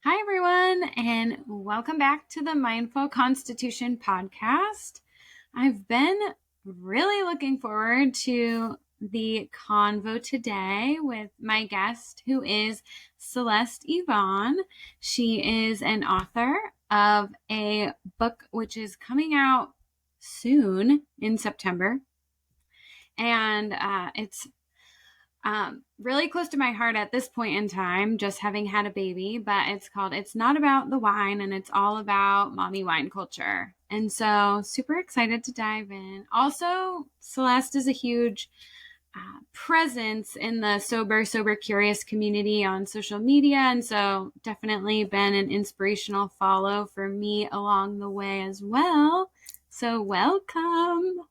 Hi, everyone, and welcome back to the Mindful Constitution podcast. I've been really looking forward to the convo today with my guest, who is Celeste Yvonne. She is an author of a book which is coming out soon in September, and it's really close to my heart at this point in time, just having had a baby, but it's called It's Not About the Wine, and it's all about mommy wine culture. And so, super excited to dive in. Also, Celeste is a huge presence in the sober, curious community on social media. And so, definitely been an inspirational follow for me along the way as well. So, welcome.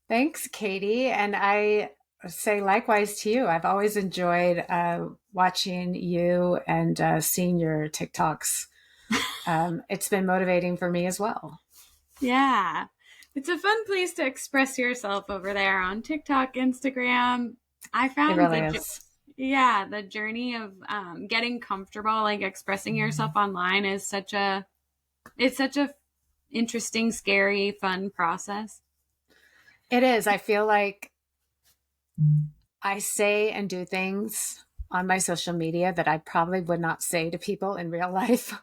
Thanks, Katie. And I say likewise to you. I've always enjoyed watching you and seeing your TikToks. It's been motivating for me as well. Yeah. It's a fun place to express yourself over there on TikTok, Instagram. I It found really is. the journey of getting comfortable, like expressing yourself online is it's such a interesting, scary, fun process. It is. I feel like I say and do things on my social media that I probably would not say to people in real life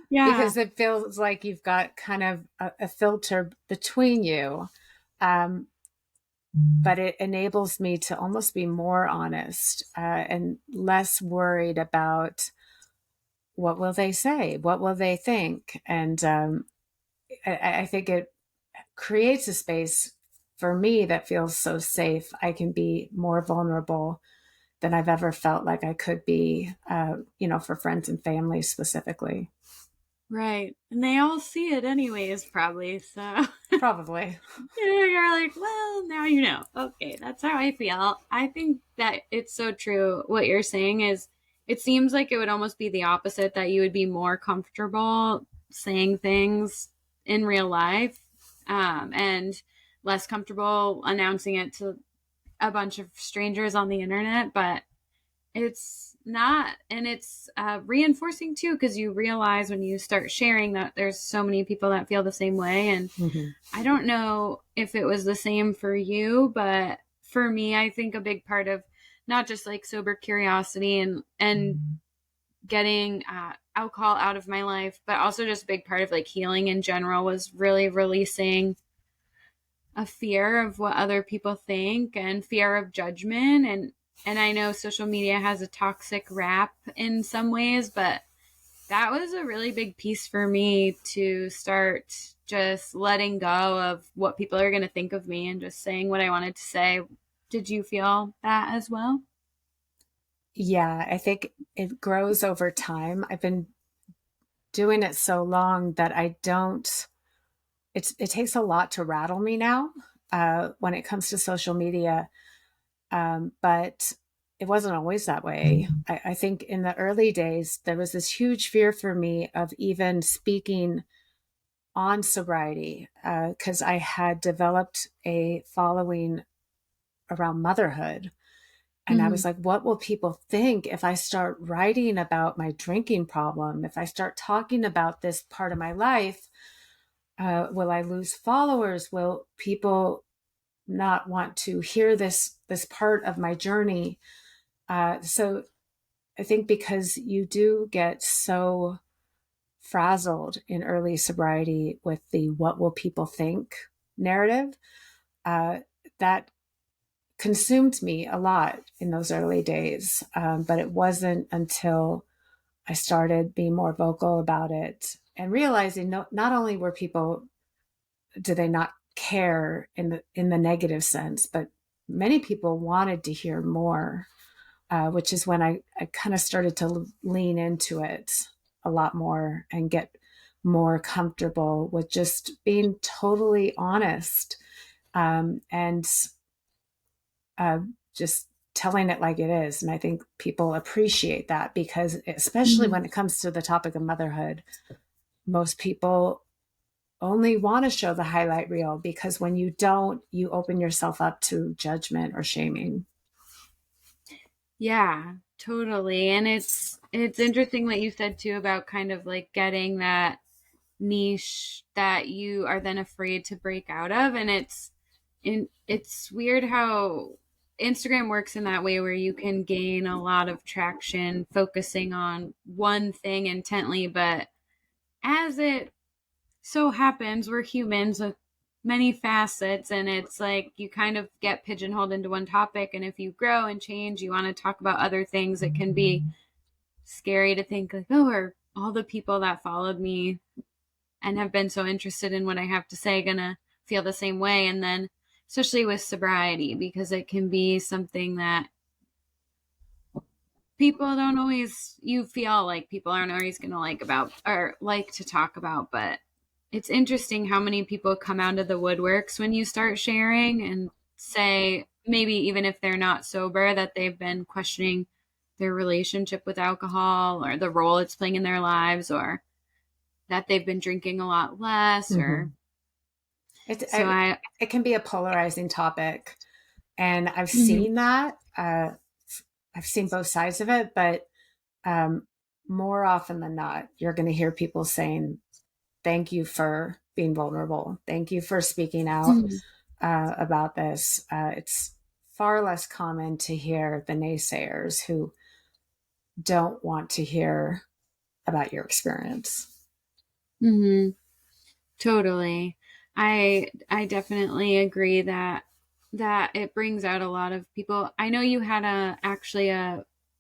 Yeah. because it feels like you've got kind of a filter between you. Um, but it enables me to almost be more honest and less worried about what will they say, what will they think, and I think it creates a space for me that feels so safe. I can be more vulnerable than I've ever felt like I could be, for friends and family specifically. Right. And they all see it anyways, probably. So Probably. you're like, well, now you know. Okay, that's how I feel. I think that it's so true. What you're saying is, it seems like it would almost be the opposite, that you would be more comfortable saying things in real life, and less comfortable announcing it to a bunch of strangers on the internet. But it's not, and it's reinforcing too, because you realize when you start sharing that there's so many people that feel the same way. And Mm-hmm. I don't know if it was the same for you, but for me, I think a big part of not just like sober curiosity and getting alcohol out of my life, but also just a big part of like healing in general was really releasing a fear of what other people think and fear of judgment. And I know social media has a toxic rap in some ways, but that was a really big piece for me to start just letting go of what people are going to think of me and just saying what I wanted to say. Did you feel that as well? Yeah, I think it grows over time. I've been doing it so long that I don't, it takes a lot to rattle me now when it comes to social media. But it wasn't always that way. I think in the early days, there was this huge fear for me of even speaking on sobriety because I had developed a following around motherhood. And I Mm-hmm. was like, what will people think if I start writing about my drinking problem? If I start talking about this part of my life, will I lose followers? Will people not want to hear this part of my journey? So I think because you do get so frazzled in early sobriety with the what will people think narrative, uh, that consumed me a lot in those early days. But it wasn't until I started being more vocal about it and realizing not only were people, do they not care in the negative sense, but many people wanted to hear more, which is when I kind of started to lean into it a lot more and get more comfortable with just being totally honest, and uh, just telling it like it is. And I think people appreciate that because, especially when it comes to the topic of motherhood, most people only want to show the highlight reel because when you don't, you open yourself up to judgment or shaming. Yeah, totally. And it's interesting what you said too about kind of like getting that niche that you are then afraid to break out of. And it's weird how Instagram works in that way where you can gain a lot of traction focusing on one thing intently, but as it so happens, we're humans with many facets, and it's like you kind of get pigeonholed into one topic. And if you grow and change, you want to talk about other things. It can be scary to think, like, oh, are all the people that followed me and have been so interested in what I have to say gonna feel the same way? And then, especially with sobriety, because it can be something that people don't always, you feel like people aren't always going to like about or like to talk about. But it's interesting how many people come out of the woodworks when you start sharing and say, maybe even if they're not sober, that they've been questioning their relationship with alcohol or the role it's playing in their lives, or that they've been drinking a lot less. Mm-hmm. Or so It can be a polarizing topic, and I've Mhm. seen that. I've seen both sides of it, but um, more often than not, you're going to hear people saying, "Thank you for being vulnerable. Thank you for speaking out Mhm. about this." It's far less common to hear the naysayers who don't want to hear about your experience. Mhm. Totally. I definitely agree that it brings out a lot of people. I know you had a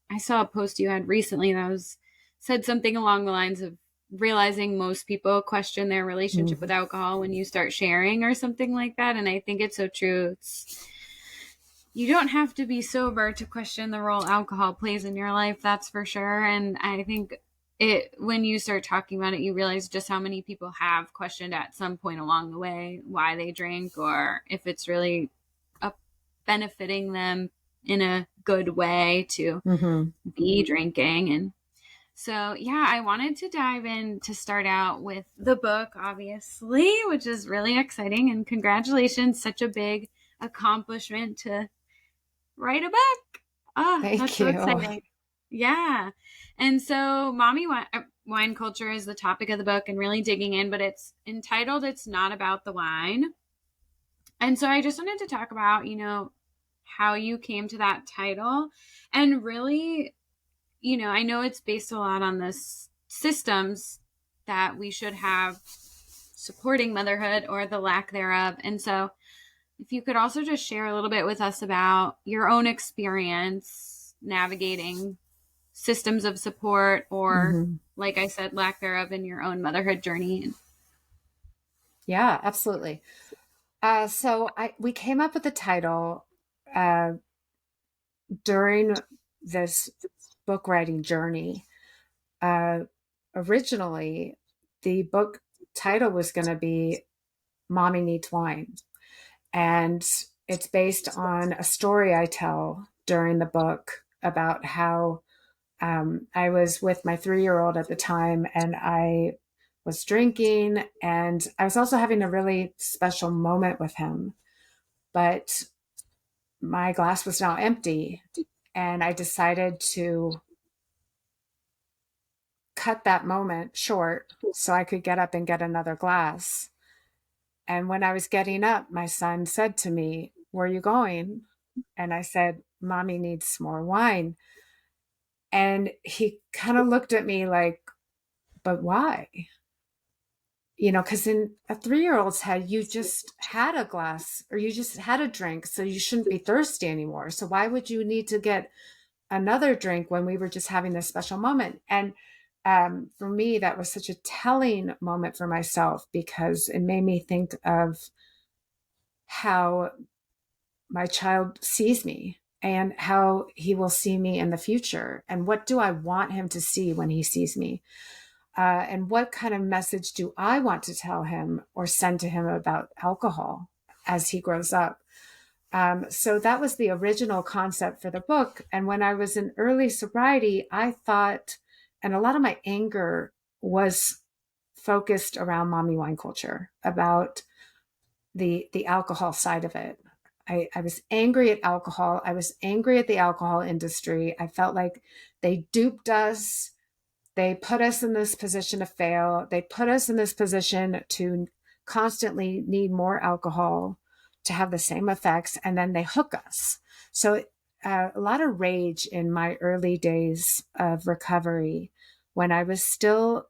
I saw a post you had recently that was said something along the lines of realizing most people question their relationship with Mm-hmm. alcohol when you start sharing or something like that. And I think it's so true. You don't have to be sober to question the role alcohol plays in your life, that's for sure. And I think it, when you start talking about it, you realize just how many people have questioned at some point along the way why they drink, or if it's really a, benefiting them in a good way to Mm-hmm. be drinking. And so, yeah, I wanted to dive in to start out with the book, obviously, which is really exciting. And congratulations, such a big accomplishment to write a book. Oh, that's Thank so you. exciting. Yeah. And so, wine culture is the topic of the book and really digging in, but it's entitled It's Not About the Wine. And so, I just wanted to talk about, how you came to that title. And really, I know it's based a lot on this systems that we should have supporting motherhood or the lack thereof. And so, if you could also just share a little bit with us about your own experience navigating systems of support or, Mm-hmm. like I said, lack thereof in your own motherhood journey. Yeah, absolutely. We came up with the title uh, during this book writing journey. Uh, Originally, the book title was going to be "Mommy Needs Wine," and it's based on a story I tell during the book about how I was with my 3-year-old at the time, and I was drinking, and I was also having a really special moment with him. But my glass was now empty, and I decided to cut that moment short so I could get up and get another glass. And when I was getting up, my son said to me, "Where are you going?" And I said, "Mommy needs more wine." And he kind of looked at me like, "But why?" Because in a 3-year-old's head, you just had a glass or you just had a drink, so you shouldn't be thirsty anymore. So why would you need to get another drink when we were just having this special moment? And for me, that was such a telling moment for myself because it made me think of how my child sees me and how he will see me in the future. And what do I want him to see when he sees me? And what kind of message do I want to tell him or send to him about alcohol as he grows up? So that was the original concept for the book. And when I was in early sobriety, I thought, and a lot of my anger was focused around mommy wine culture, about the alcohol side of it. I was angry at alcohol. I was angry at the alcohol industry. I felt like they duped us. They put us in this position to fail. They put us in this position to constantly need more alcohol to have the same effects. And then they hook us. So a lot of rage in my early days of recovery when I was still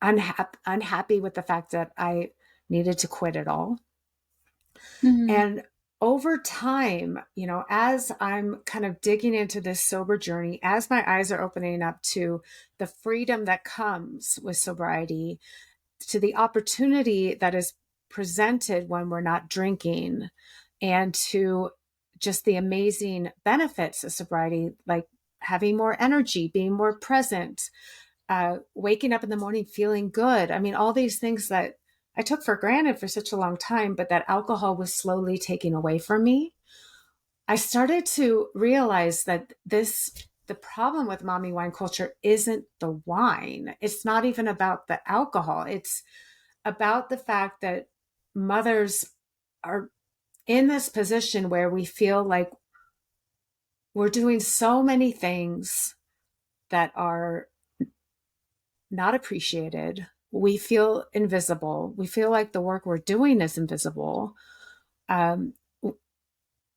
unhappy with the fact that I needed to quit it all. Mm-hmm. And over time, as I'm kind of digging into this sober journey, as my eyes are opening up to the freedom that comes with sobriety, to the opportunity that is presented when we're not drinking, and to just the amazing benefits of sobriety, like having more energy, being more present, waking up in the morning feeling good. I mean, all these things that I took for granted for such a long time, but that alcohol was slowly taking away from me. I started to realize that the problem with mommy wine culture isn't the wine. It's not even about the alcohol. It's about the fact that mothers are in this position where we feel like we're doing so many things that are not appreciated. We feel invisible. We feel like the work we're doing is invisible. Um,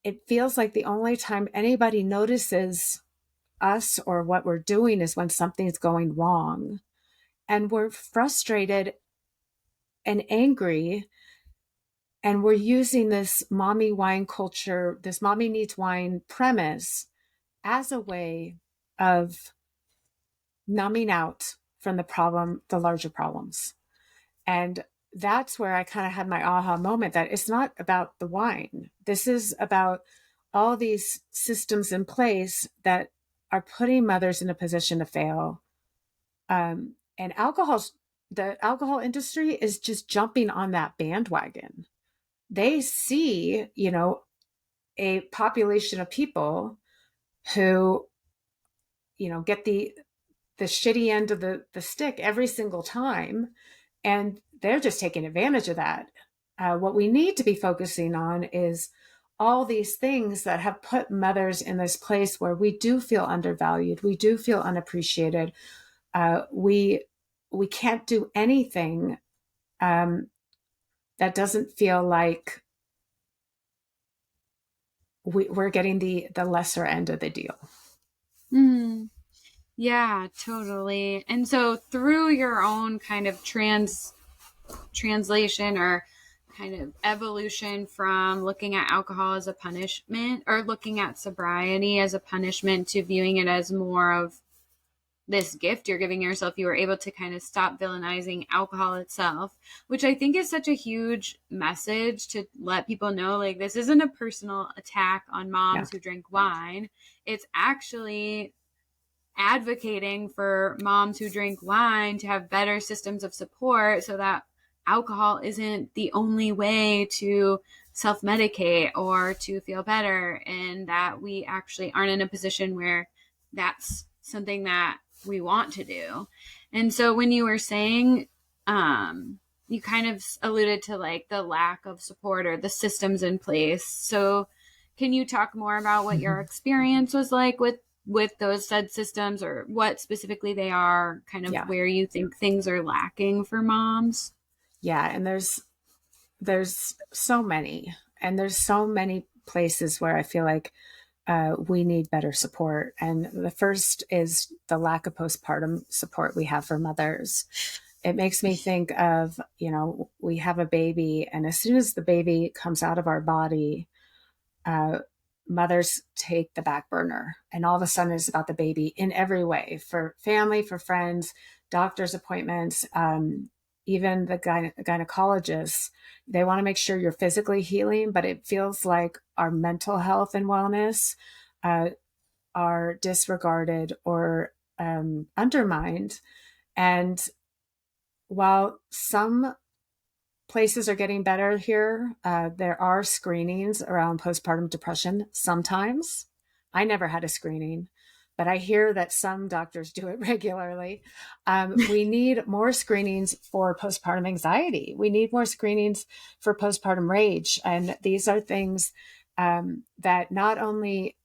it feels like the only time anybody notices us or what we're doing is when something's going wrong. And we're frustrated and angry. And we're using this mommy wine culture, this mommy needs wine premise as a way of numbing out from the larger problems. And that's where I kind of had my aha moment that it's not about the wine. This is about all these systems in place that are putting mothers in a position to fail. And the alcohol industry is just jumping on that bandwagon. They see, a population of people who, get the shitty end of the stick every single time. And they're just taking advantage of that. What we need to be focusing on is all these things that have put mothers in this place where we do feel undervalued. We do feel unappreciated. We can't do anything that doesn't feel like we're getting the lesser end of the deal. Mm-hmm. Yeah, totally. And so through your own kind of translation or kind of evolution from looking at alcohol as a punishment or looking at sobriety as a punishment to viewing it as more of this gift you're giving yourself, you were able to kind of stop villainizing alcohol itself, which I think is such a huge message to let people know, like, this isn't a personal attack on moms who drink wine. It's actually advocating for moms who drink wine to have better systems of support so that alcohol isn't the only way to self-medicate or to feel better, and that we actually aren't in a position where that's something that we want to do. And so when you were saying, you kind of alluded to like the lack of support or the systems in place. So can you talk more about what your experience was like with those said systems, or what specifically they are, kind of where you think things are lacking for moms? Yeah. And there's so many, and there's so many places where I feel like we need better support. And the first is the lack of postpartum support we have for mothers. It makes me think of, we have a baby, and as soon as the baby comes out of our body, mothers take the back burner, and all of a sudden it's about the baby in every way, for family, for friends, doctor's appointments, even the gynecologists. They want to make sure you're physically healing, but it feels like our mental health and wellness are disregarded or undermined. And while some places are getting better here, there are screenings around postpartum depression sometimes. I never had a screening, but I hear that some doctors do it regularly. We need more screenings for postpartum anxiety. We need more screenings for postpartum rage. And these are things that not only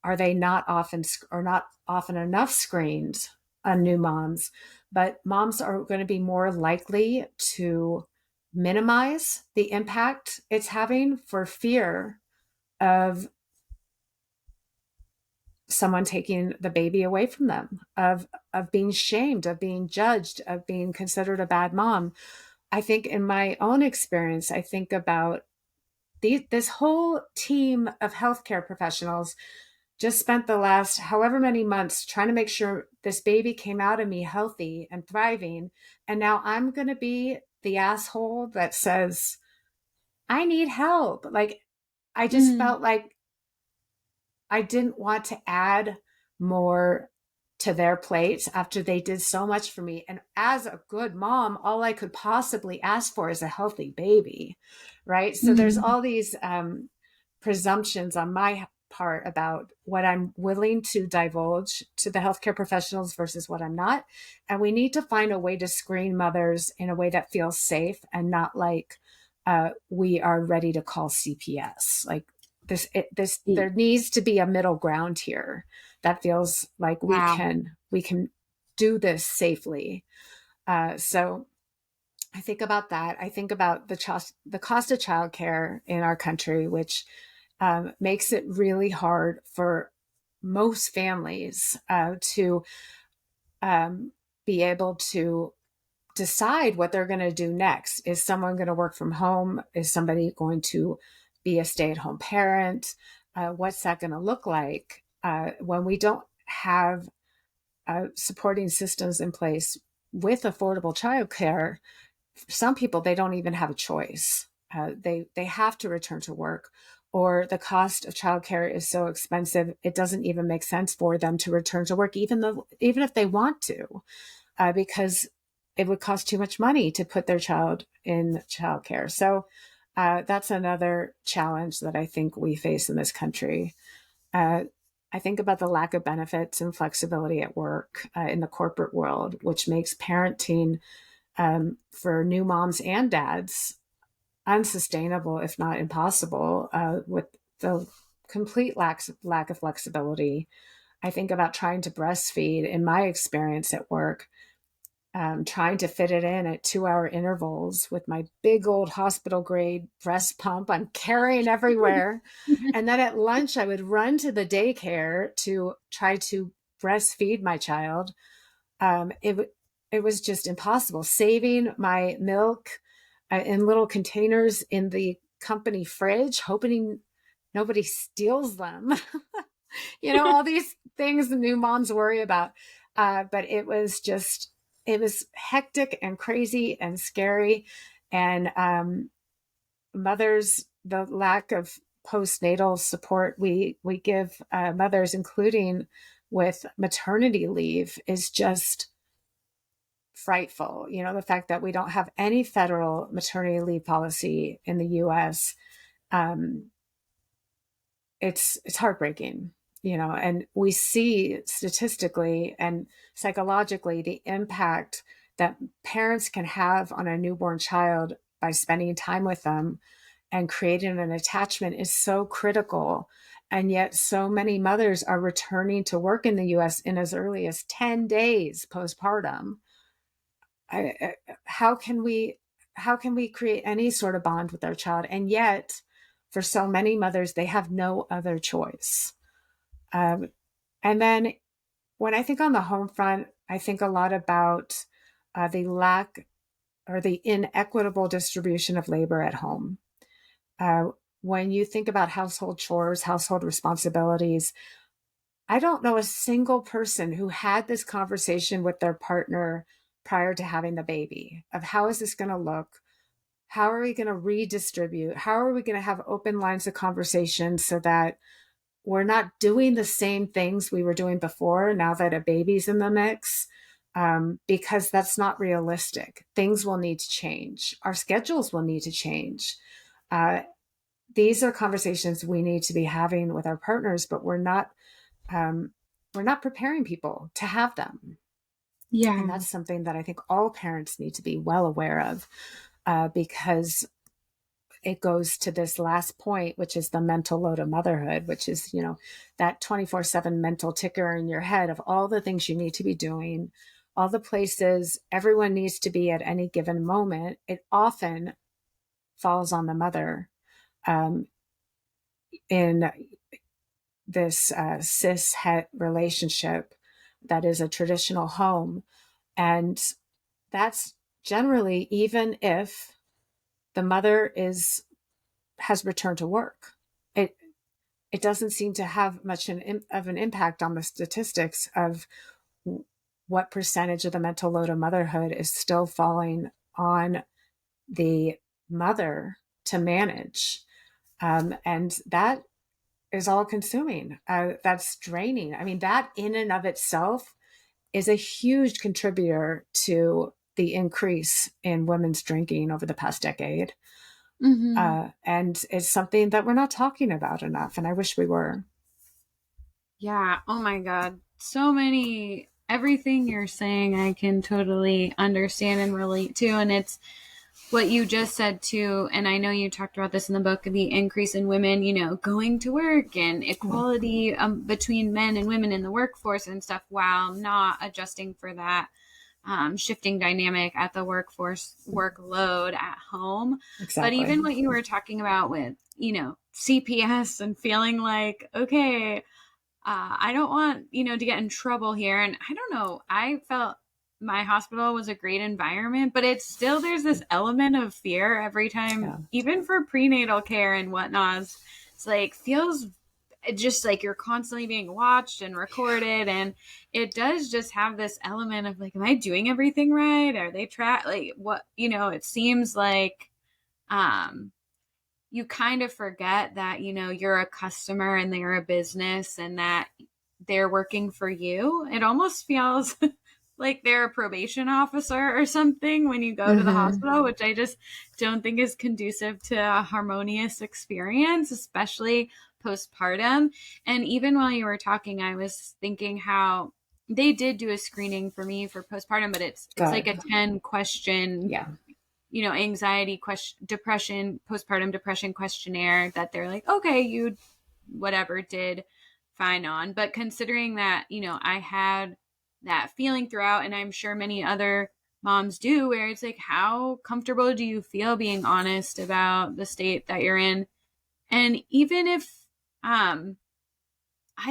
are they not often or not often enough screened on new moms, but moms are going to be more likely to minimize the impact it's having for fear of someone taking the baby away from them, of being shamed, of being judged, of being considered a bad mom. I think in my own experience, I think about this whole team of healthcare professionals just spent the last however many months trying to make sure this baby came out of me healthy and thriving. And now I'm going to be the asshole that says, I need help. Like, I just Mm. felt like I didn't want to add more to their plates after they did so much for me. And as a good mom, all I could possibly ask for is a healthy baby, right? So there's Mm. all these presumptions on my part about what I'm willing to divulge to the healthcare professionals versus what I'm not. And we need to find a way to screen mothers in a way that feels safe and not like we are ready to call CPS. Like this, there needs to be a middle ground here that feels like Wow. we can do this safely. So I think about that. I think about the cost of childcare in our country, which makes it really hard for most families to be able to decide what they're going to do next. Is someone going to work from home? Is somebody going to be a stay-at-home parent? What's that going to look like when we don't have supporting systems in place with affordable childcare? Some people, they don't even have a choice. They have to return to work, or the cost of childcare is so expensive it doesn't even make sense for them to return to work, even if they want to, because it would cost too much money to put their child in childcare. So that's another challenge that I think we face in this country. Uh, I think about the lack of benefits and flexibility at work in the corporate world, which makes parenting for new moms and dads unsustainable, if not impossible, with the complete lack of flexibility. I think about trying to breastfeed in my experience at work, trying to fit it in at 2 hour intervals with my big old hospital grade breast pump I'm carrying everywhere. And then at lunch, I would run to the daycare to try to breastfeed my child. It was just impossible. Saving my milk in little containers in the company fridge, hoping nobody steals them. All these things the new moms worry about. But it was hectic and crazy and scary. And mothers, the lack of postnatal support we give mothers, including with maternity leave, is just frightful. The fact that we don't have any federal maternity leave policy in the US, um, it's heartbreaking. And we see statistically and psychologically the impact that parents can have on a newborn child by spending time with them, and creating an attachment is so critical. And yet so many mothers are returning to work in the US in as early as 10 days postpartum. How can we create any sort of bond with our child? And yet for so many mothers, they have no other choice. And then when I think on the home front, I think a lot about the lack or the inequitable distribution of labor at home. When you think about household chores, household responsibilities, I don't know a single person who had this conversation with their partner prior to having the baby of how is this going to look? How are we going to redistribute? How are we going to have open lines of conversation so that we're not doing the same things we were doing before now that a baby's in the mix? Because that's not realistic. Things will need to change. Our schedules will need to change. These are conversations we need to be having with our partners, but we're not we're not preparing people to have them. And Yeah. that's something that I think all parents need to be well aware of, because it goes to this last point, which is the mental load of motherhood, which is, that 24/7 mental ticker in your head of all the things you need to be doing, all the places everyone needs to be at any given moment. It often falls on the mother, in this cis het relationship that is a traditional home. And that's generally even if the mother has returned to work. It it doesn't seem to have much of an impact on the statistics of what percentage of the mental load of motherhood is still falling on the mother to manage. And that is all consuming. That's draining. I mean, that in and of itself is a huge contributor to the increase in women's drinking over the past decade. Mm-hmm. And it's something that we're not talking about enough. And I wish we were. Yeah. Oh my God. So many, everything you're saying, I can totally understand and relate to. And it's what you just said too. And I know you talked about this in the book, the increase in women, going to work and Yeah, equality between men and women in the workforce and stuff, while not adjusting for that shifting dynamic at the workforce workload at home. But exactly. even what you were talking about with, CPS and feeling like, okay, I don't want, to get in trouble here. And I don't know, I felt my hospital was a great environment, but it's still, there's this element of fear every time, Yeah. even for prenatal care and whatnot. It's like, feels just like you're constantly being watched and recorded. And it does just have this element of like, am I doing everything right? Are they like what, it seems like, um, you kind of forget that, you're a customer and they're a business and that they're working for you. It almost feels like they're a probation officer or something when you go to the Mm-hmm. hospital, which I just don't think is conducive to a harmonious experience, especially postpartum. And even while you were talking, I was thinking how they did do a screening for me for postpartum, but it's like Good. a 10 question, Yeah. anxiety question, depression, postpartum depression questionnaire that they're like, okay, you whatever did fine on. But considering that, I had that feeling throughout, and I'm sure many other moms do, where it's like, how comfortable do you feel being honest about the state that you're in? And even if, I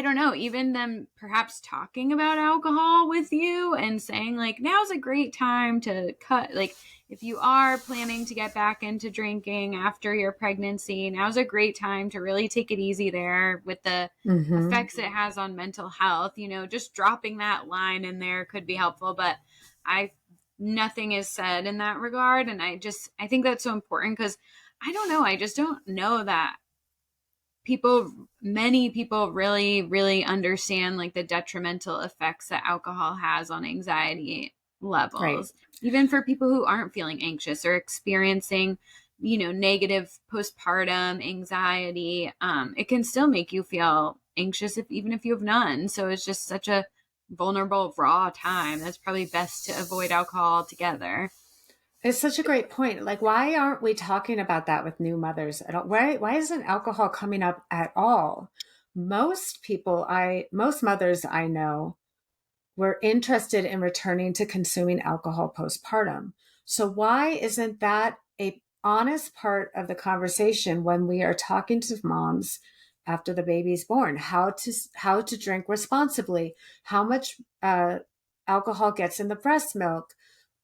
don't know, even them perhaps talking about alcohol with you and saying, like, now's a great time to cut. Like, if you are planning to get back into drinking after your pregnancy, now's a great time to really take it easy there with the Mm-hmm. effects it has on mental health. Just dropping that line in there could be helpful. But I, nothing is said in that regard. And I think that's so important because I don't know. I just don't know that many people really, really understand like the detrimental effects that alcohol has on anxiety Right. levels, even for people who aren't feeling anxious or experiencing, negative postpartum anxiety. It can still make you feel anxious even if you have none. So it's just such a vulnerable, raw time. That's probably best to avoid alcohol altogether. It's such a great point. Like, why aren't we talking about that with new mothers at all? Why isn't alcohol coming up at all? Most mothers I know were interested in returning to consuming alcohol postpartum. So why isn't that a honest part of the conversation when we are talking to moms after the baby's born? How to drink responsibly? How much alcohol gets in the breast milk?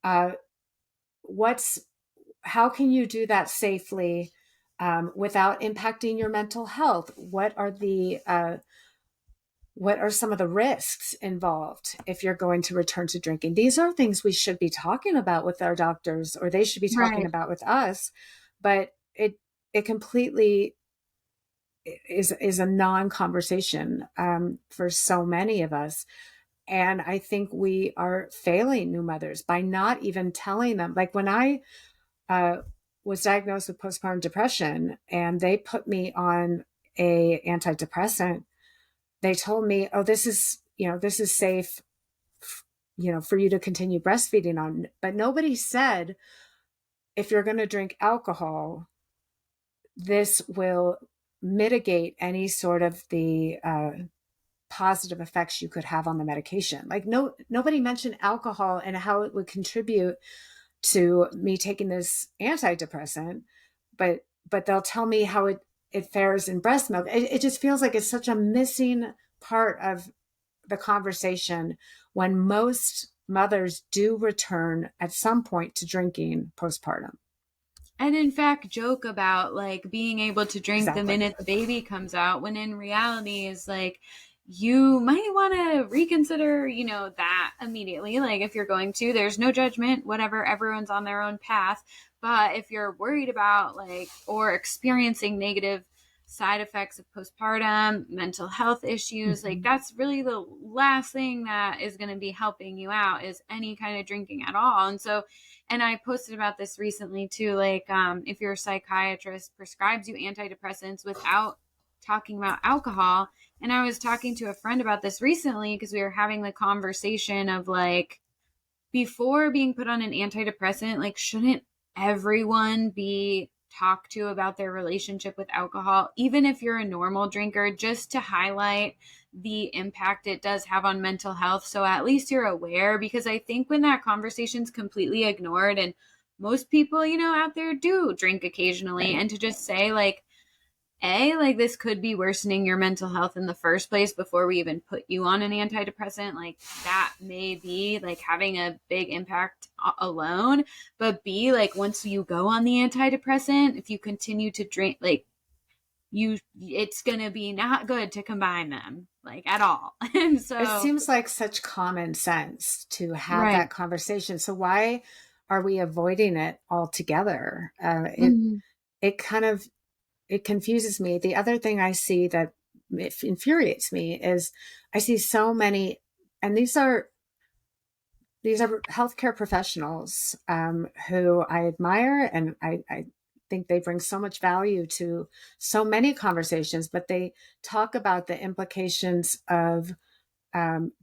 Uh, what's how can you do that safely, without impacting your mental health? What are some of the risks involved if you're going to return to drinking? These are things we should be talking about with our doctors, or they should be talking Right. about with us. But it completely is a non-conversation, for so many of us. And I think we are failing new mothers by not even telling them. Like when I uh, was diagnosed with postpartum depression and they put me on a antidepressant, they told me, oh, this is this is safe, for you to continue breastfeeding on. But nobody said, if you're going to drink alcohol, this will mitigate any sort of the positive effects you could have on the medication. Like nobody mentioned alcohol and how it would contribute to me taking this antidepressant, but they'll tell me how it fares in breast milk. It just feels like it's such a missing part of the conversation when most mothers do return at some point to drinking postpartum. And in fact, joke about like being able to drink the Exactly. minute the baby comes out, when in reality is like, you might want to reconsider, that immediately. Like if you're going to, there's no judgment, whatever, everyone's on their own path. But if you're worried about like, or experiencing negative side effects of postpartum, mental health issues, like that's really the last thing that is going to be helping you out is any kind of drinking at all. And so, and I posted about this recently too, like if your psychiatrist prescribes you antidepressants without talking about alcohol. And I was talking to a friend about this recently because we were having the conversation of like, before being put on an antidepressant, like, shouldn't everyone be talked to about their relationship with alcohol, even if you're a normal drinker, just to highlight the impact it does have on mental health? So at least you're aware, because I think when that conversation's completely ignored, and most people, out there do drink occasionally, Right. and to just say, like, like this could be worsening your mental health in the first place before we even put you on an antidepressant, like that may be like having a big impact alone. But B, like once you go on the antidepressant, if you continue to drink, like it's gonna be not good to combine them like at all. And It so, seems like such common sense to have right. that conversation. So why are we avoiding it altogether? Mhm. It kind of it confuses me. The other thing I see that infuriates me is I see so many, and these are healthcare professionals who I admire, and I think they bring so much value to so many conversations, but they talk about the implications of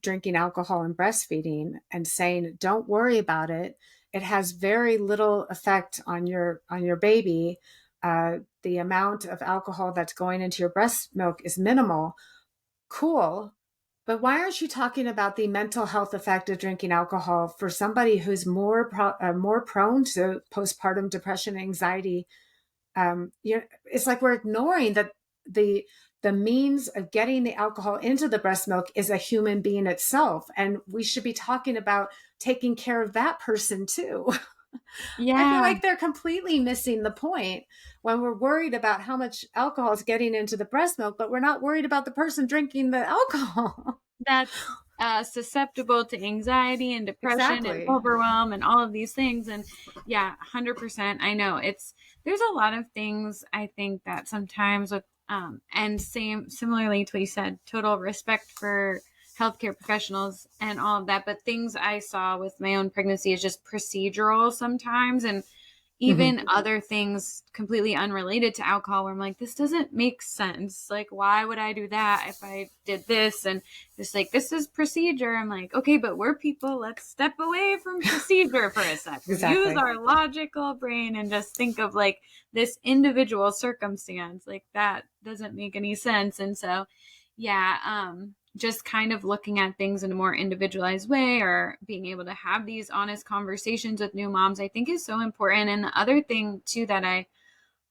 drinking alcohol and breastfeeding and saying, don't worry about it. It has very little effect on your baby. The amount of alcohol that's going into your breast milk is minimal. Cool. But why aren't you talking about the mental health effect of drinking alcohol for somebody who's more prone to postpartum depression, anxiety? It's like we're ignoring that the means of getting the alcohol into the breast milk is a human being itself, and we should be talking about taking care of that person too. I feel Yeah, like they're completely missing the point when we're worried about how much alcohol is getting into the breast milk, but we're not worried about the person drinking the alcohol. that's susceptible to anxiety and depression and Exactly. overwhelm and all of these things. And yeah, 100%. I know there's a lot of things I think that sometimes with, and similarly to what you said, total respect for healthcare professionals and all of that. But things I saw with my own pregnancy is just procedural sometimes. And Mm-hmm. even other things completely unrelated to alcohol where I'm like, this doesn't make sense. Like, why would I do that if I did this? And just like, this is procedure. I'm like, okay, but we're people. Let's step away from procedure for a second. Use Exactly. our logical brain and just think of like this individual circumstance. Like, that doesn't make any sense. And so, yeah, just kind of looking at things in a more individualized way, or being able to have these honest conversations with new moms, I think is so important. And the other thing too that I,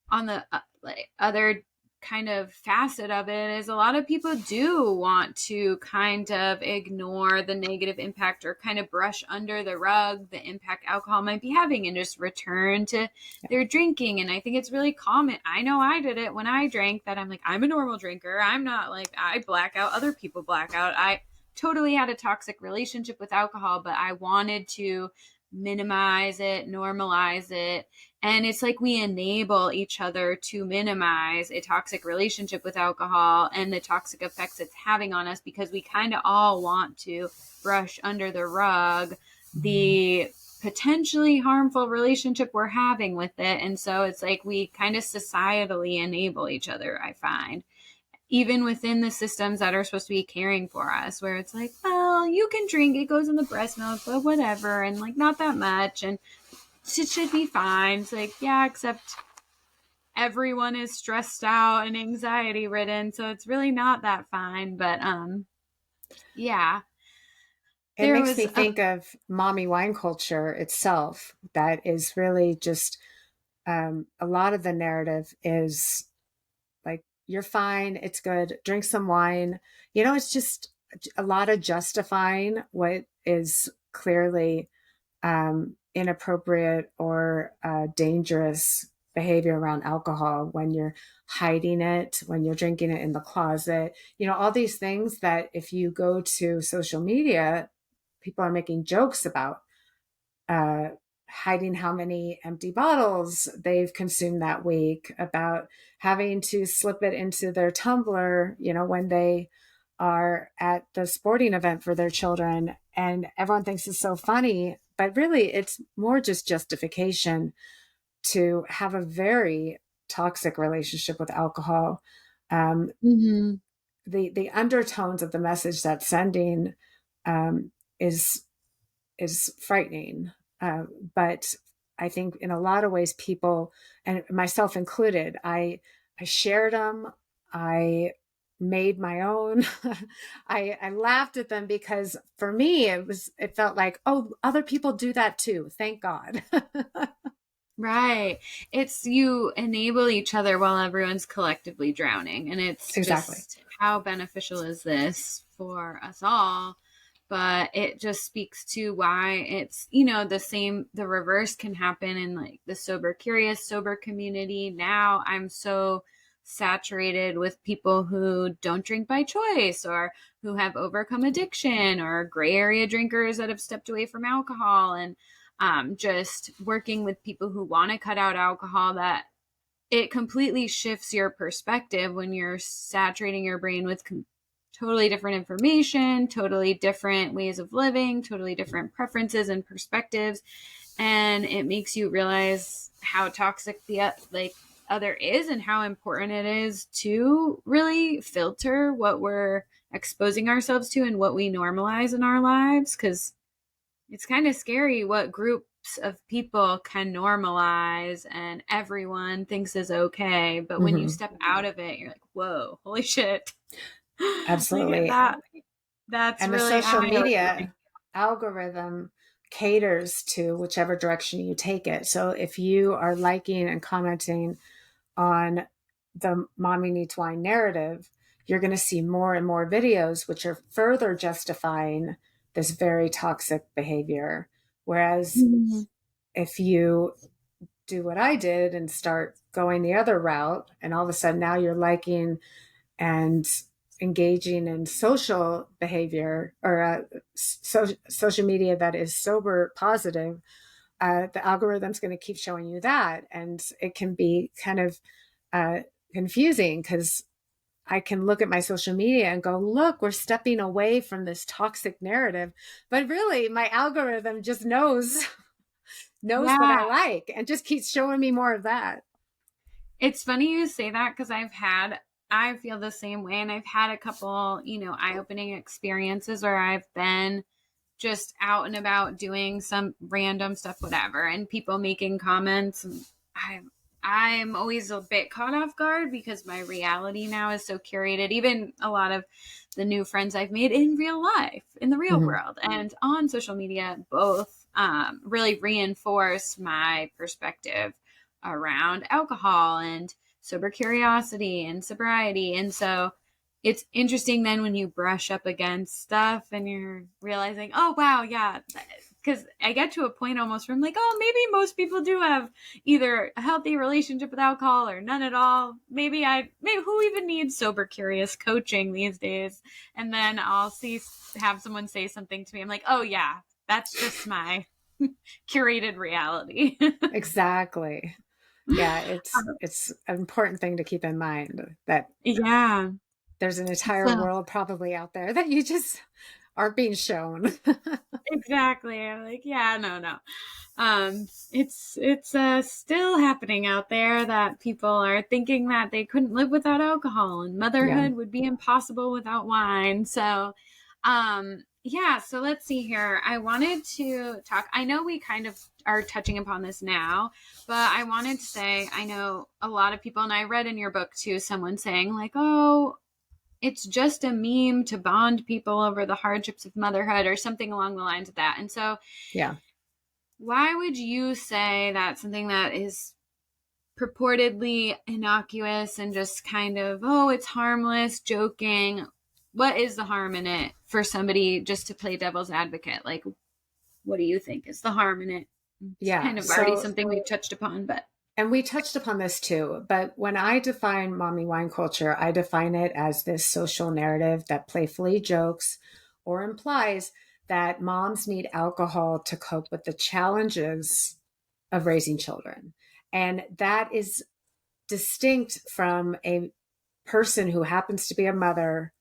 on the like other kind of facet of it, is a lot of people do want to kind of ignore the negative impact or kind of brush under the rug the impact alcohol might be having and just return to their drinking. And I think it's really common. I know I did it when I drank, that I'm like, I'm a normal drinker. I'm not like, I black out, other people black out. I totally had a toxic relationship with alcohol, but I wanted to minimize it, normalize it. And it's like we enable each other to minimize a toxic relationship with alcohol and the toxic effects it's having on us, because we kind of all want to brush under the rug the potentially harmful relationship we're having with it. And so it's like we kind of societally enable each other, I find, even within the systems that are supposed to be caring for us, where it's like, well, you can drink, it goes in the breast milk, but whatever, and like not that much, and it should be fine. It's like, yeah, except everyone is stressed out and anxiety ridden, so it's really not that fine. But yeah, It there makes was me a think of mommy wine culture itself, that is really just a lot of the narrative is like, you're fine, it's good, drink some wine. It's just a lot of justifying what is clearly inappropriate or dangerous behavior around alcohol, when you're hiding it, when you're drinking it in the closet, all these things that if you go to social media, people are making jokes about uh, hiding how many empty bottles they've consumed that week, about having to slip it into their tumbler, when they are at the sporting event for their children. And everyone thinks it's so funny, but really it's more just justification to have a very toxic relationship with alcohol. Um, mm-hmm. the undertones of the message that's sending um, is is frightening. Uh, but I think in a lot of ways, people, and myself included, I shared them. I made my own. I laughed at them because for me, it felt like, oh, other people do that too. Thank God. Right. It's you enable each other while everyone's collectively drowning. And it's Exactly. just how beneficial is this for us all? But it just speaks to why it's, the same, the reverse can happen in like the sober curious, sober community. Now I'm so saturated with people who don't drink by choice or who have overcome addiction or gray area drinkers that have stepped away from alcohol. And just working with people who want to cut out alcohol, that it completely shifts your perspective when you're saturating your brain with totally different information, totally different ways of living, totally different preferences and perspectives. And it makes you realize how toxic the other is and how important it is to really filter what we're exposing ourselves to and what we normalize in our lives, because it's kind of scary what groups of people can normalize and everyone thinks is okay. But when you Mm-hmm. step out of it, you're like, whoa, holy shit. Like Absolutely. that. That's And the really social eye opening. media algorithm caters to whichever direction you take it. So if you are liking and commenting on the mommy needs wine narrative, you're going to see more and more videos which are further justifying this very toxic behavior. Whereas Mhm. if you do what I did and start going the other route, and all of a sudden now you're liking and engaging in social behavior, or social media that is sober positive, the algorithm's going to keep showing you that. And it can be kind of uh, confusing, because I can look at my social media and go, look, we're stepping away from this toxic narrative. But really, my algorithm just knows what I Yeah. like and just keeps showing me more of that. It's funny you say that because I feel the same way. And I've had a couple, eye opening experiences where I've been just out and about doing some random stuff, whatever, and people making comments. And I'm always a bit caught off guard because my reality now is so curated. Even a lot of the new friends I've made in real life, in the real Mm-hmm. world, and on social media, both really reinforce my perspective around alcohol and sober curiosity and sobriety. And so it's interesting then when you brush up against stuff and you're realizing, oh, wow, yeah. Because I get to a point almost where I'm like, oh, maybe most people do have either a healthy relationship with alcohol or none at all. Maybe who even needs sober curious coaching these days? And then have someone say something to me. I'm like, oh, yeah, that's just my curated reality. Exactly. Yeah, it's an important thing to keep in mind, that Yeah. there's an entire So world probably out there that you just aren't being shown. Exactly. I'm like, yeah, no, no. It's still happening out there that people are thinking that they couldn't live without alcohol and Yeah. motherhood would be impossible without wine. So, yeah, so let's see here. I wanted to talk, I know we kind of are touching upon this now, but I wanted to say, I know a lot of people, and I read in your book too, someone saying like, oh, it's just a meme to bond people over the hardships of motherhood or something along the lines of that. And so, Yeah. why would you say that something that is purportedly innocuous and just kind of, oh, it's harmless, joking, what is the harm in it for somebody just to play devil's advocate? Like, what do you think is the harm in it? It's Yeah. kind of already So, something we've touched upon, but. and we touched upon this too, but when I define mommy wine culture, I define it as this social narrative that playfully jokes or implies that moms need alcohol to cope with the challenges of raising children. And that is distinct from a person who happens to be a mother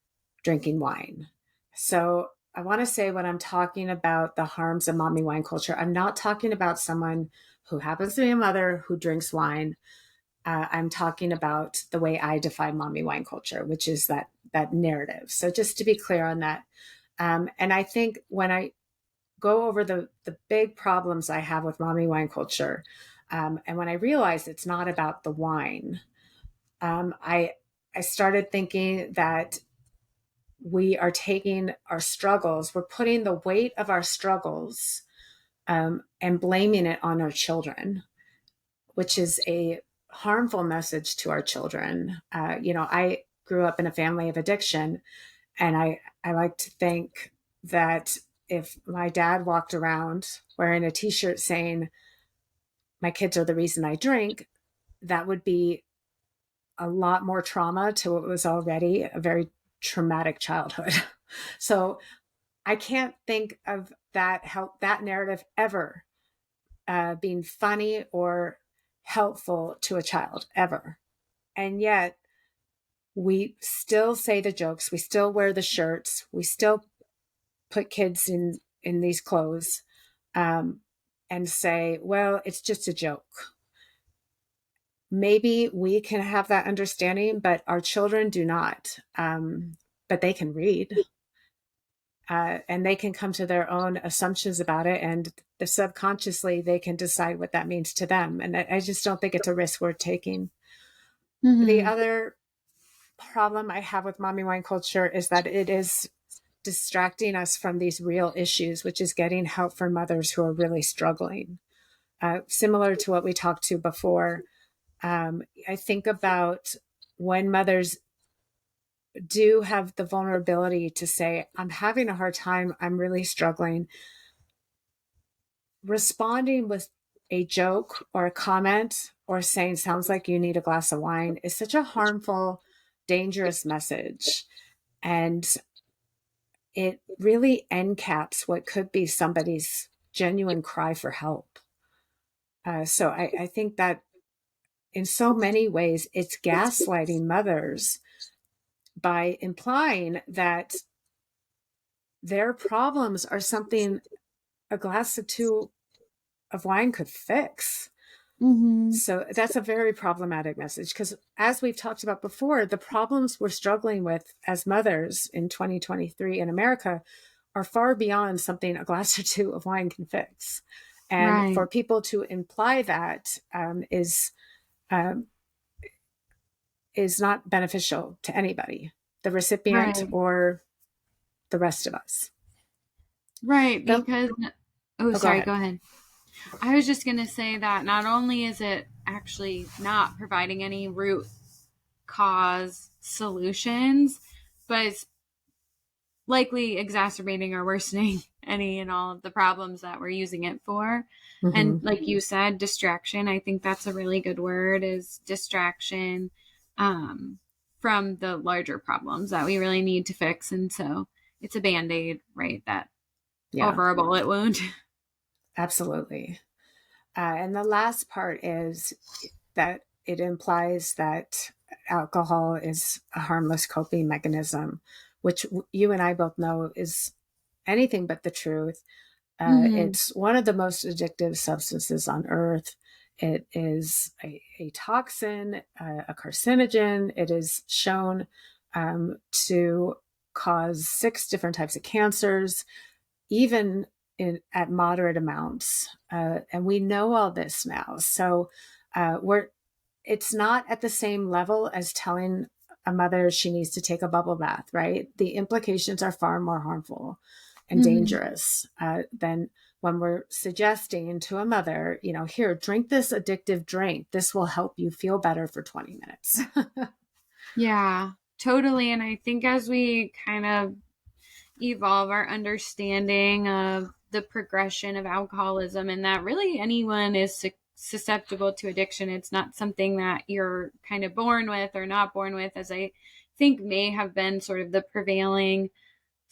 drinking wine. So I want to say when I'm talking about the harms of mommy wine culture, I'm not talking about someone who happens to be a mother who drinks wine. I'm talking about the way I define mommy wine culture, which is that narrative. So just to be clear on that, and I think when I go over the big problems I have with mommy wine culture, and when I realized it's not about the wine, I started thinking that we are taking our struggles, we're putting the weight of our struggles and blaming it on our children, which is a harmful message to our children. I grew up in a family of addiction, and I like to think that if my dad walked around wearing a t-shirt saying, my kids are the reason I drink, that would be a lot more trauma to what was already a very traumatic childhood. So I can't think of that narrative ever being funny or helpful to a child ever. And yet we still say the jokes, we still wear the shirts, we still put kids in these clothes, and say, well, it's just a joke. Maybe we can have that understanding, but our children do not. But they can read, and they can come to their own assumptions about it, and subconsciously they can decide what that means to them. And I just don't think it's a risk worth taking. The Mm-hmm. other problem I have with mommy wine culture is that it is distracting us from these real issues, which is getting help for mothers who are really struggling. Similar to what we talked to before, I think about when mothers do have the vulnerability to say, I'm having a hard time, I'm really struggling. Responding with a joke or a comment or saying, sounds like you need a glass of wine, is such a harmful, dangerous message. And it really end caps what could be somebody's genuine cry for help. So I think that in so many ways, it's gaslighting mothers by implying that their problems are something a glass or two of wine could fix. Mm-hmm. So that's a very problematic message because, as we've talked about before, the problems we're struggling with as mothers in 2023 in America are far beyond something a glass or two of wine can fix. And Right. for people to imply that um, is not beneficial to anybody, the recipient Right. or the rest of us. Right. The, Because, oh, oh, go sorry, ahead. go ahead. I was just going to say that not only is it actually not providing any root cause solutions, but it's likely exacerbating or worsening any and all of the problems that we're using it for. Mm-hmm. And like you said, distraction, I think that's a really good word, is distraction um, from the larger problems that we really need to fix. And so it's a band-aid, right? That Yeah, over a bullet wound. absolutely. And the last part is that it implies that alcohol is a harmless coping mechanism, which you and I both know is anything but the truth. Mm-hmm. It's one of the most addictive substances on earth. It is a toxin, a carcinogen. It is shown to cause 6 different types of cancers, even at moderate amounts. And we know all this now. So it's not at the same level as telling a mother she needs to take a bubble bath, right? The implications are far more harmful and Mm-hmm. dangerous than when we're suggesting to a mother, here, drink this addictive drink. This will help you feel better for 20 minutes. Yeah, totally. And I think as we kind of evolve our understanding of the progression of alcoholism and that really anyone is susceptible to addiction, it's not something that you're kind of born with or not born with, as I think may have been sort of the prevailing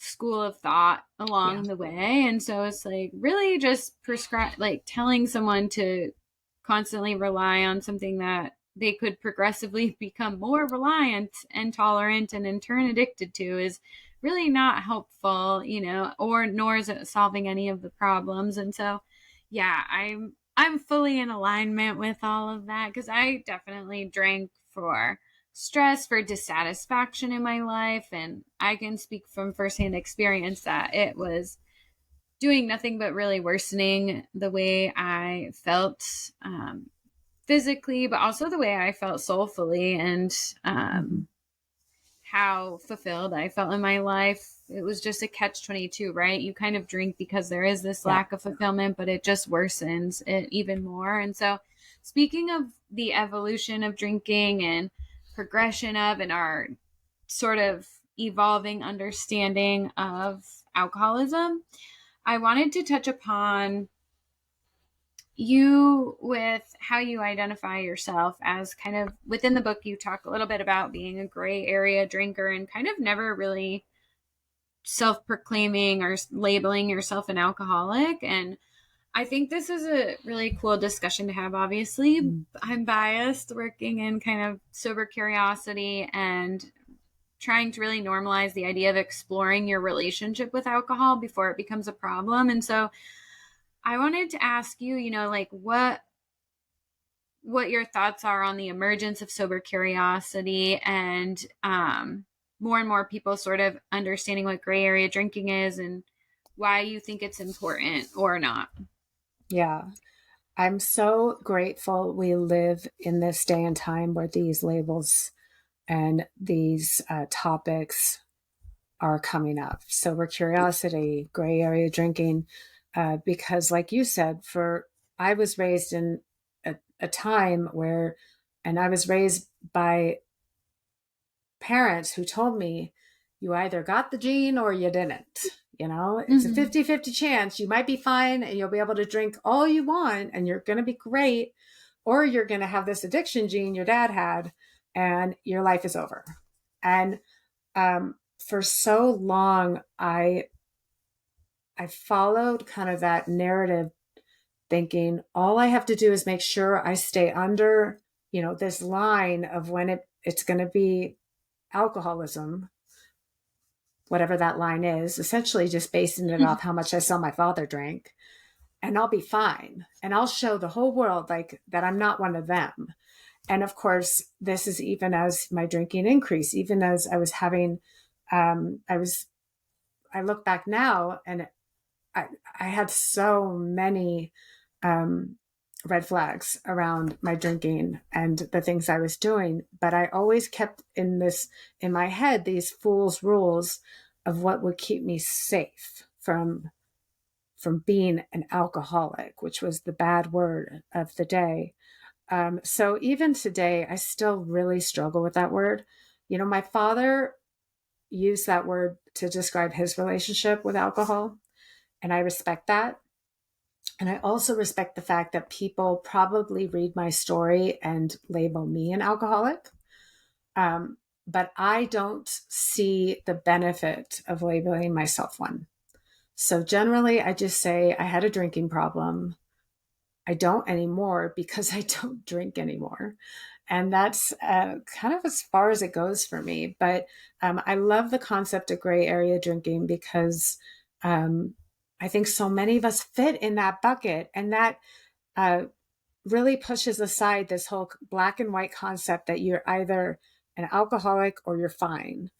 school of thought Yeah. along the way. And so it's like really just prescribe, like telling someone to constantly rely on something that they could progressively become more reliant and tolerant and in turn addicted to is really not helpful, or nor is it solving any of the problems. And so yeah, I'm fully in alignment with all of that because I definitely drank for stress, for dissatisfaction in my life. And I can speak from firsthand experience that it was doing nothing but really worsening the way I felt physically, but also the way I felt soulfully and Mm-hmm. how fulfilled I felt in my life. It was just a catch 22, right? You kind of drink because there is this Yeah. lack of fulfillment, but it just worsens it even more. And so, speaking of the evolution of drinking and progression of and our sort of evolving understanding of alcoholism, I wanted to touch upon you with how you identify yourself as kind of within the book. You talk a little bit about being a gray area drinker and kind of never really self-proclaiming or labeling yourself an alcoholic. And I think this is a really cool discussion to have. Obviously, Mm. I'm biased working in kind of sober curiosity and trying to really normalize the idea of exploring your relationship with alcohol before it becomes a problem. And so I wanted to ask you, like what your thoughts are on the emergence of sober curiosity and more and more people sort of understanding what gray area drinking is and why you think it's important or not. Yeah. I'm so grateful we live in this day and time where these labels and these topics are coming up. Sober curiosity, gray area drinking, because, like you said, I was raised in a time where, and I was raised by parents who told me you either got the gene or you didn't. It's a Mm-hmm. 50-50 chance. You might be fine and you'll be able to drink all you want and you're going to be great, or you're going to have this addiction gene your dad had and your life is over. And for so long, I followed kind of that narrative, thinking all I have to do is make sure I stay under, this line of when it's going to be alcoholism, whatever that line is, essentially just basing it off how much I saw my father drink, and I'll be fine. And I'll show the whole world like that I'm not one of them. And of course, this is even as my drinking increased, even as I was having, I look back now and I, I had so many um, red flags around my drinking and the things I was doing. But I always kept in my head, these fool's rules of what would keep me safe from being an alcoholic, which was the bad word of the day. So even today, I still really struggle with that word. My father used that word to describe his relationship with alcohol, and I respect that. And I also respect the fact that people probably read my story and label me an alcoholic. Um, but I don't see the benefit of labeling myself one. So generally, I just say I had a drinking problem. I don't anymore because I don't drink anymore. And that's kind of as far as it goes for me. But I love the concept of gray area drinking because um, I think so many of us fit in that bucket, and that uh, really pushes aside this whole black and white concept that you're either an alcoholic or you're fine.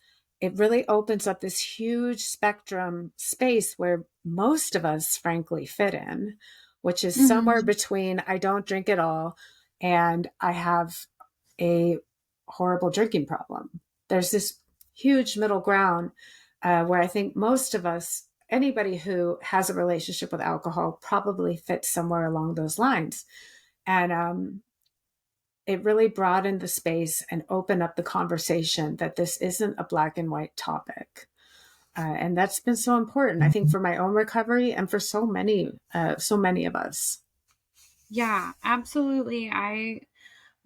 It really opens up this huge spectrum space where most of us, frankly, fit in, which is somewhere Mm-hmm. between I don't drink at all and I have a horrible drinking problem. There's this huge middle ground where I think most of us, anybody who has a relationship with alcohol, probably fits somewhere along those lines. And it really broadened the space and opened up the conversation that this isn't a black and white topic. And that's been so important, I think, for my own recovery and for so many of us. Yeah, absolutely. I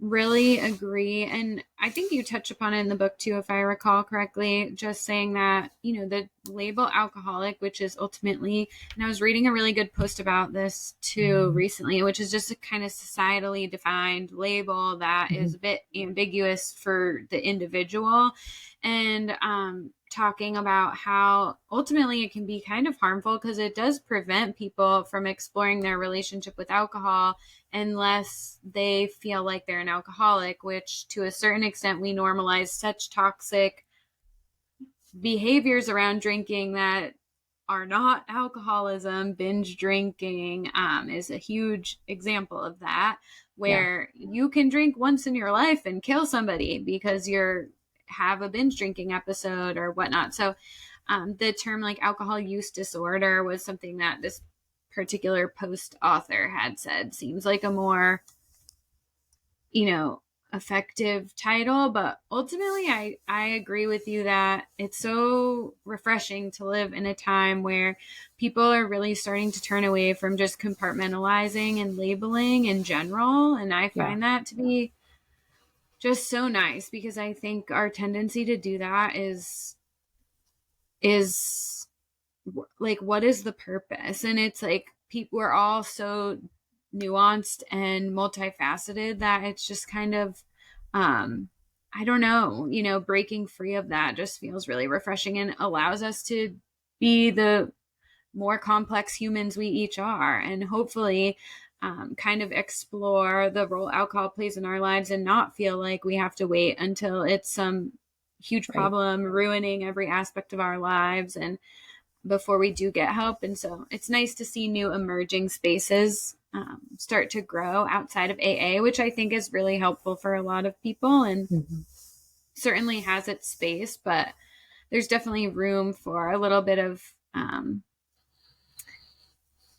really agree. And I think you touch upon it in the book too, if I recall correctly, just saying that, the label alcoholic, which is ultimately, and I was reading a really good post about this too recently, which is just a kind of societally defined label that is a bit ambiguous for the individual. And talking about how ultimately it can be kind of harmful because it does prevent people from exploring their relationship with alcohol unless they feel like they're an alcoholic, which to a certain extent we normalize such toxic behaviors around drinking that are not alcoholism. Binge drinking is a huge example of that, Yeah, where you can drink once in your life and kill somebody because you're have a binge drinking episode or whatnot. So the term like alcohol use disorder was something that this particular post author had said seems like a more, you know, effective title. But ultimately, I agree with you that it's so refreshing to live in a time where people are really starting to turn away from just compartmentalizing and labeling in general. And I yeah, find that to be just so nice because I think our tendency to do that is like, what is the purpose? And it's like people are all so nuanced and multifaceted that it's just kind of I don't know, breaking free of that just feels really refreshing and allows us to be the more complex humans we each are, and hopefully kind of explore the role alcohol plays in our lives and not feel like we have to wait until it's some huge right. problem ruining every aspect of our lives and before we do get help. And so it's nice to see new emerging spaces start to grow outside of AA, which I think is really helpful for a lot of people and Mhm. certainly has its space, but there's definitely room for a little bit of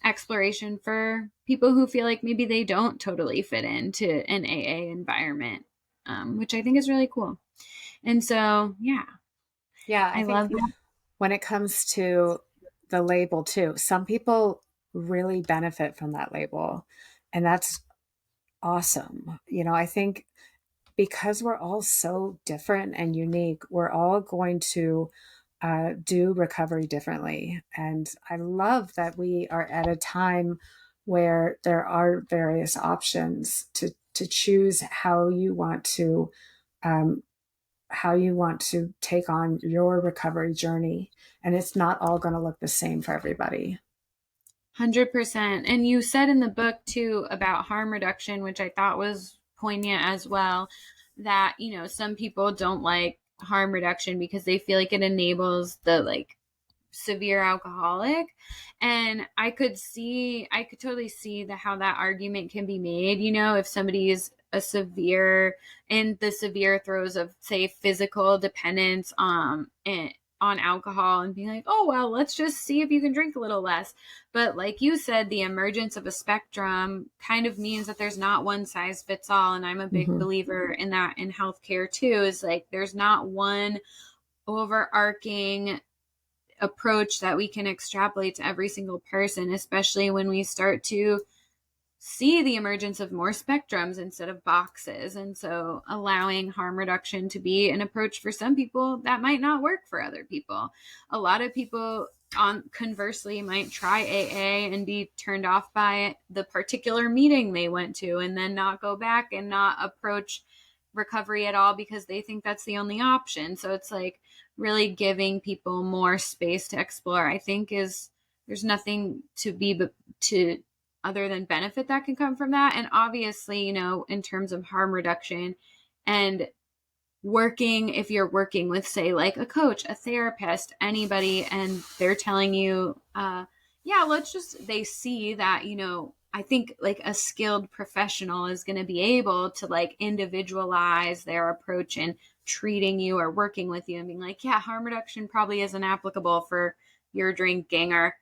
exploration for people who feel like maybe they don't totally fit into an AA environment, which I think is really cool. And so, yeah, Yeah, I I think love that. when it comes to the label too, some people really benefit from that label, and that's awesome. I think because we're all so different and unique, we're all going to do recovery differently. And I love that we are at a time where there are various options to choose um, how you want to take on your recovery journey. And it's not all going to look the same for everybody. 100%. And you said in the book too about harm reduction, which I thought was poignant as well, that, some people don't like harm reduction because they feel like it enables the like severe alcoholic. And I could totally see how that argument can be made, if somebody is a severe in the severe throes of say physical dependence on alcohol and being like, oh well, let's just see if you can drink a little less. But like you said, the emergence of a spectrum kind of means that there's not one size fits all, and I'm a big Mm-hmm. believer in that in healthcare too, is like there's not one overarching approach that we can extrapolate to every single person, especially when we start to see the emergence of more spectrums instead of boxes. And so allowing harm reduction to be an approach for some people that might not work for other people. A lot of people on conversely might try AA and be turned off by the particular meeting they went to and then not go back and not approach recovery at all because they think that's the only option. So it's like really giving people more space to explore, I think is there's nothing to other than benefit that can come from that. And obviously, in terms of harm reduction and working, if you're working with, say, like a coach, a therapist, anybody, and they're telling you, yeah, they see that, I think like a skilled professional is going to be able to like individualize their approach in treating you or working with you and being like, yeah, harm reduction probably isn't applicable for your drinking, or,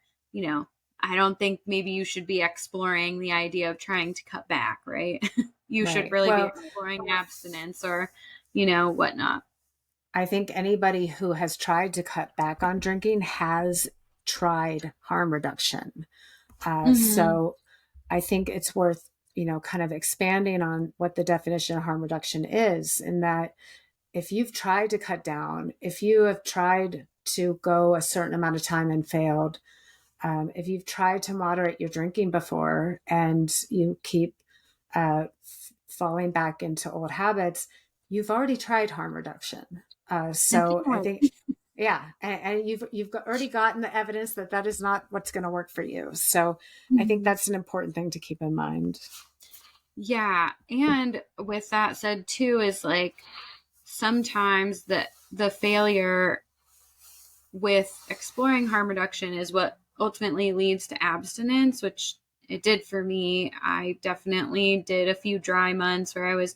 I don't think maybe you should be exploring the idea of trying to cut back, right? You should Right. really be Well, exploring abstinence or, whatnot. I think anybody who has tried to cut back on drinking has tried harm reduction. Mm-hmm. So I think it's worth, kind of expanding on what the definition of harm reduction is, in that if you've tried to cut down, if you have tried to go a certain amount of time and failed, if you've tried to moderate your drinking before and you keep falling back into old habits, you've already tried harm reduction. So I think, yeah, and you've already gotten the evidence that that is not what's going to work for you. So I think Mhm. that's an important thing to keep in mind. Yeah. And with that said too, is like sometimes the failure with exploring harm reduction is what ultimately leads to abstinence, which it did for me. I definitely did a few dry months where I was,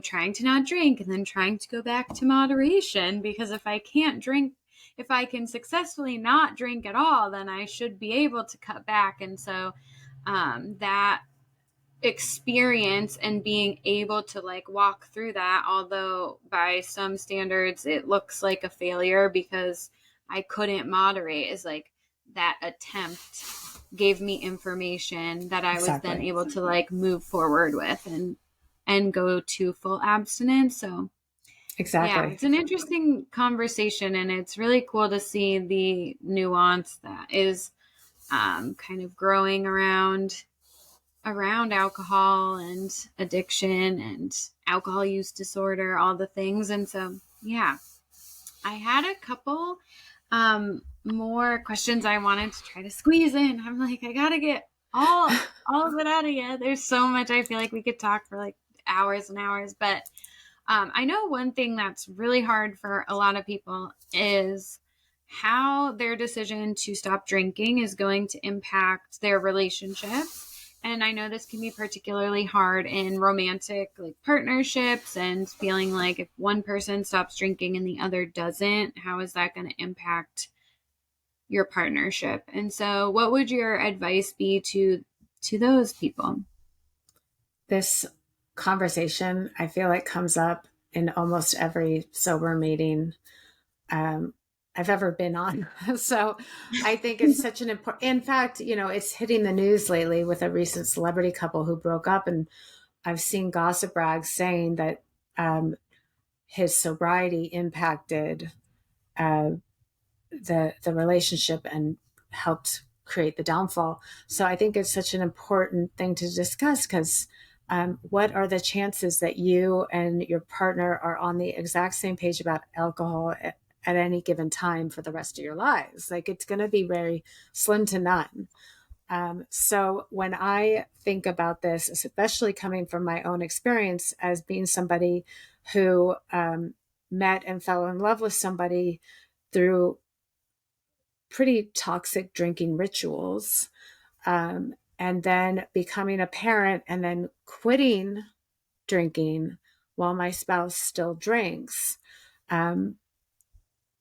trying to not drink and then trying to go back to moderation, because if I can't drink, if I can successfully not drink at all, then I should be able to cut back. And so that experience and being able to like walk through that, although by some standards it looks like a failure because I couldn't moderate, is like that attempt gave me information that I was then Exactly. able to like move forward with and go to full abstinence. So yeah, Exactly. it's an interesting conversation, and it's really cool to see the nuance that is kind of growing around alcohol and addiction and alcohol use disorder, all the things. And so, yeah, I had a couple more questions I wanted to try to squeeze in. I'm like, I gotta get all of it out of you. There's so much. I feel like we could talk for like hours and hours, but I know one thing that's really hard for a lot of people is how their decision to stop drinking is going to impact their relationship. And I know this can be particularly hard in romantic like partnerships, and feeling like if one person stops drinking and the other doesn't, how is that going to impact your partnership? And so what would your advice be to those people? This conversation, I feel like, comes up in almost every sober meeting um, I've ever been on. So I think it's such an important, in fact, it's hitting the news lately with a recent celebrity couple who broke up. And I've seen gossip rags saying that his sobriety impacted uh, the relationship and helped create the downfall. So I think it's such an important thing to discuss, because what are the chances that you and your partner are on the exact same page about alcohol at any given time for the rest of your lives? Like, it's going to be very slim to none. So when I think about this, especially coming from my own experience as being somebody who met and fell in love with somebody through pretty toxic drinking rituals, and then becoming a parent and then quitting drinking while my spouse still drinks, um,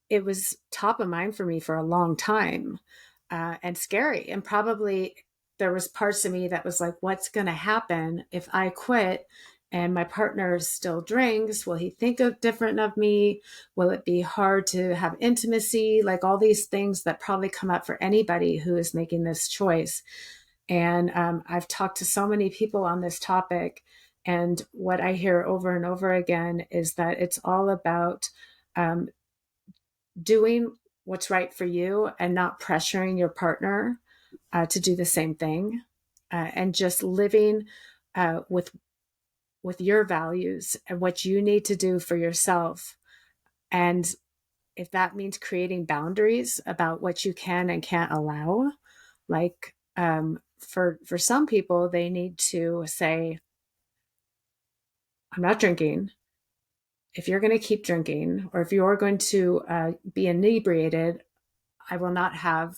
it was top of mind for me for a long time, and scary. And probably there was parts of me that was like, what's going to happen if I quit and my partner still drinks? Will he think of different of me? Will it be hard to have intimacy? Like, all these things that probably come up for anybody who is making this choice. And I've talked to so many people on this topic, and what I hear over and over again is that it's all about um, doing what's right for you and not pressuring your partner to do the same thing, and just living with your values and what you need to do for yourself. And if that means creating boundaries about what you can and can't allow, Like, for some people, they need to say, I'm not drinking. If you're going to keep drinking, or if you're going to be inebriated, I will not have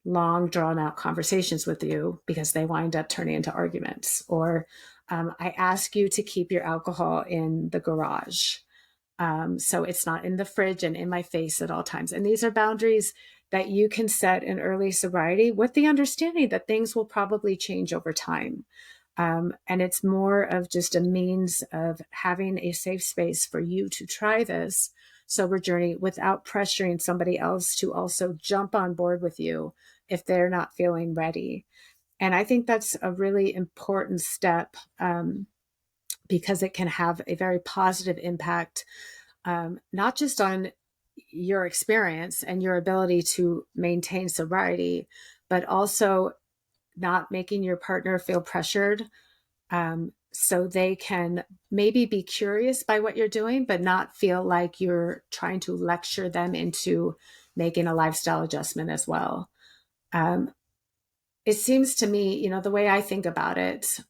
long drawn out conversations with you, because they wind up turning into arguments. Or I ask you to keep your alcohol in the garage, so it's not in the fridge and in my face at all times. And these are boundaries that you can set in early sobriety, with the understanding that things will probably change over time. And it's more of just a means of having a safe space for you to try this sober journey without pressuring somebody else to also jump on board with you if they're not feeling ready. And I think that's a really important step, because it can have a very positive impact, not just on your experience and your ability to maintain sobriety, but also not making your partner feel pressured, so they can maybe be curious by what you're doing, but not feel like you're trying to lecture them into making a lifestyle adjustment as well. It seems to me, the way I think about it,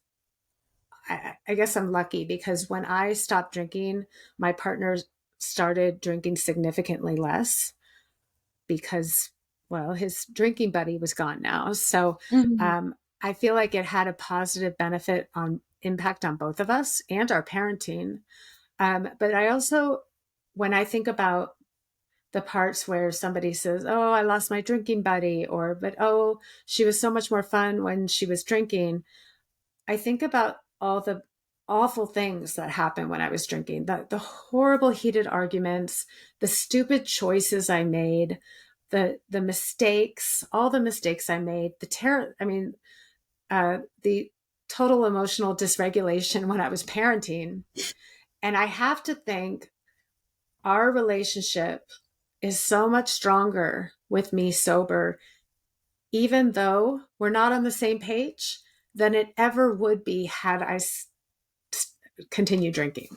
I guess I'm lucky, because when I stopped drinking, my partner started drinking significantly less, because, well, his drinking buddy was gone now. So Mhm. um, I feel like it had a positive benefit on impact on both of us and our parenting. But I also, when I think about the parts where somebody says, "Oh, I lost my drinking buddy," or, "But oh, she was so much more fun when she was drinking," I think about all the awful things that happened when I was drinking, the horrible heated arguments, the stupid choices I made, the mistakes, all the mistakes I made, the total emotional dysregulation when I was parenting. And I have to think our relationship is so much stronger with me sober, even though we're not on the same page, than it ever would be had I continued drinking.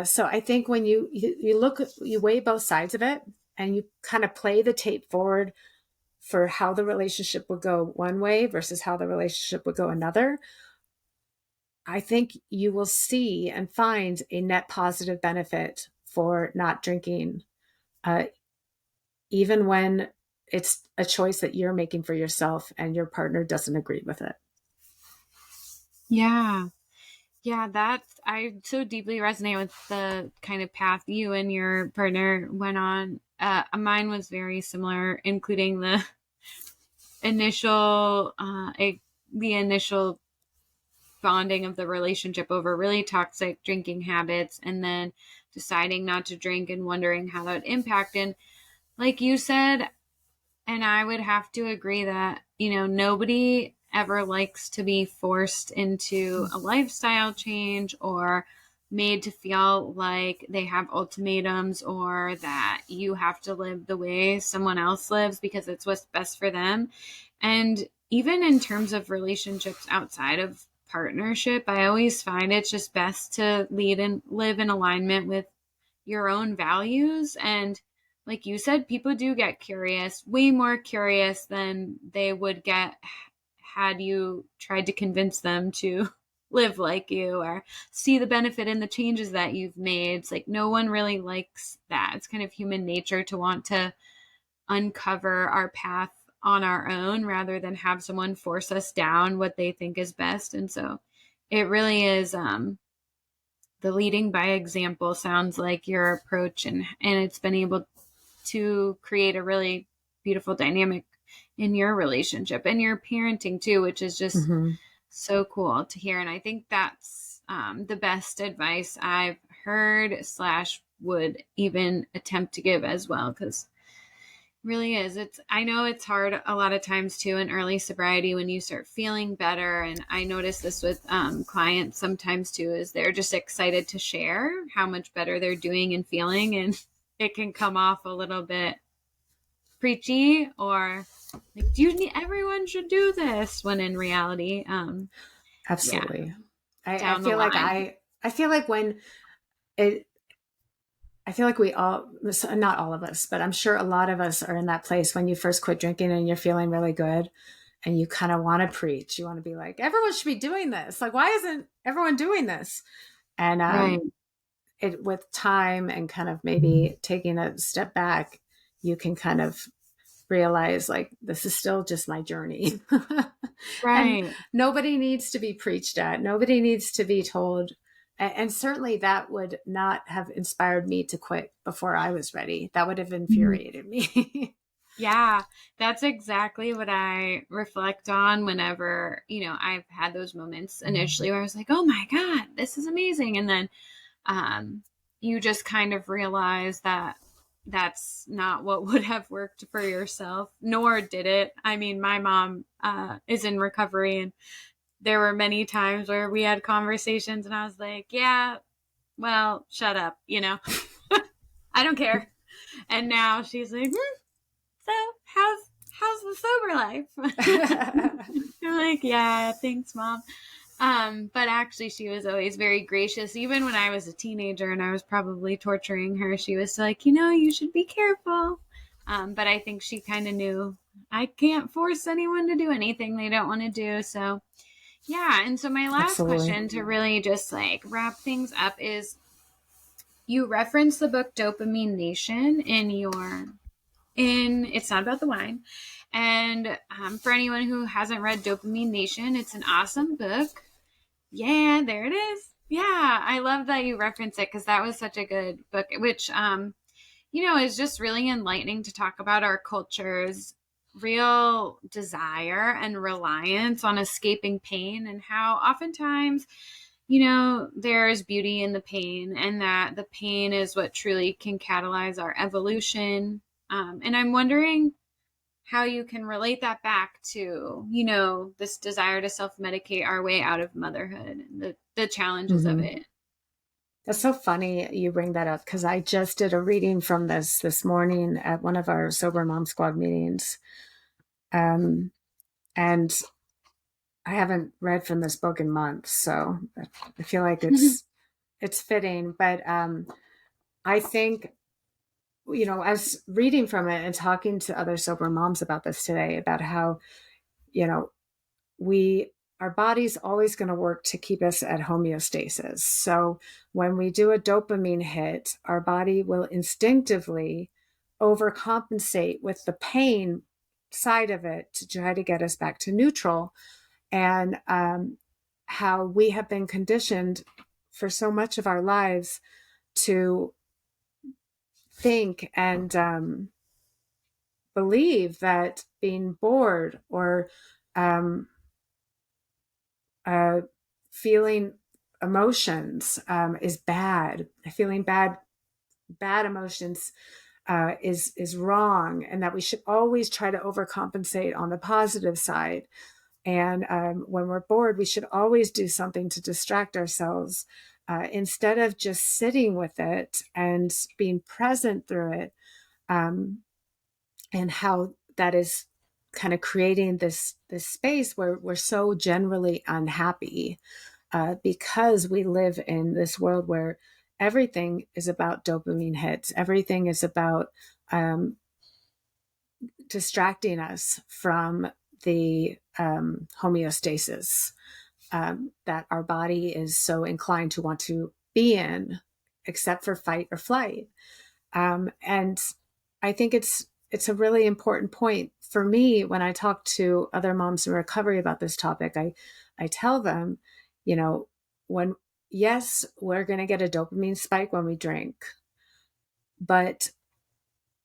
So I think when you look, you weigh both sides of it, and you kind of play the tape forward for how the relationship would go one way versus how the relationship would go another, I think you will see and find a net positive benefit for not drinking, uh, even when it's a choice that you're making for yourself and your partner doesn't agree with it. Yeah. Yeah, that's I so deeply resonate with the kind of path you and your partner went on. Mine was very similar, including initial, uh, the initial bonding of the relationship over really toxic drinking habits, and then deciding not to drink and wondering how that would impact. And like you said, and I would have to agree that, nobody ever likes to be forced into a lifestyle change or made to feel like they have ultimatums, or that you have to live the way someone else lives because it's what's best for them. And even in terms of relationships outside of partnership, I always find it's just best to lead and live in alignment with your own values. And like you said, people do get curious, way more curious than they would get had you tried to convince them to live like you or see the benefit in the changes that you've made. It's like no one really likes that. It's kind of human nature to want to uncover our path on our own rather than have someone force us down what they think is best. And so it really is, the leading by example sounds like your approach, and it's been able to create a really beautiful dynamic in your relationship and your parenting too, which is just Mm-hmm. so cool to hear. And I think that's, the best advice I've heard slash would even attempt to give as well, because really is. I know it's hard a lot of times too in early sobriety when you start feeling better. And I notice this with clients sometimes too, is they're just excited to share how much better they're doing and feeling. And it can come off a little bit preachy or like, do you need, everyone should do this, when in reality, yeah, Absolutely. I down the feel like line. I feel like when it I feel like we all, not all of us, but I'm sure a lot of us are in that place when you first quit drinking and you're feeling really good and you kind of want to preach. You want to be like, everyone should be doing this. Like, why isn't everyone doing this? And Right. it, with time and kind of maybe taking a step back, you can kind of realize like this is still just my journey. And Right. nobody needs to be preached at, nobody needs to be told. And certainly that would not have inspired me to quit before I was ready. That would have infuriated me. Yeah, that's exactly what I reflect on whenever, I've had those moments initially where I was like, oh my God, this is amazing. And then um, you just kind of realize that that's not what would have worked for yourself, nor did it. I mean, my mom is in recovery, and there were many times where we had conversations, and I was like, yeah, well, shut up, I don't care. And now she's like, so how's the sober life? I'm like, yeah, thanks, mom. But actually, she was always very gracious. Even when I was a teenager and I was probably torturing her, she was like, you should be careful. But I think she kind of knew I can't force anyone to do anything they don't want to do. So, yeah. And so, my last Absolutely. question to really just like wrap things up is you reference the book Dopamine Nation in It's Not About the Wine. And for anyone who hasn't read Dopamine Nation, it's an awesome book. Yeah, there it is. Yeah, I love that you reference it because that was such a good book, which, is just really enlightening to talk about our culture's real desire and reliance on escaping pain and how oftentimes, there's beauty in the pain and that the pain is what truly can catalyze our evolution. And I'm wondering how you can relate that back to, this desire to self-medicate our way out of motherhood and the challenges of Mm-hmm. it. That's so funny you bring that up because I just did a reading from this morning at one of our Sober Mom Squad meetings. Um, and I haven't read from this book in months, so I feel like it's fitting. But I think, I was reading from it and talking to other sober moms about this today, about how, you know, we our body's always going to work to keep us at homeostasis. So when we do a dopamine hit, our body will instinctively overcompensate with the pain side of it to try to get us back to neutral. And how we have been conditioned for so much of our lives to think and believe that being bored or um, uh, feeling emotions is bad. Feeling bad emotions is wrong, and that we should always try to overcompensate on the positive side. And when we're bored, we should always do something to distract ourselves instead of just sitting with it and being present through it. And how that is kind of creating this space where we're so generally unhappy because we live in this world where everything is about dopamine hits. Everything is about distracting us from the homeostasis that our body is so inclined to want to be in, except for fight or flight. And I think it's a really important point for me when I talk to other moms in recovery about this topic. I tell them, when yes, we're going to get a dopamine spike when we drink, but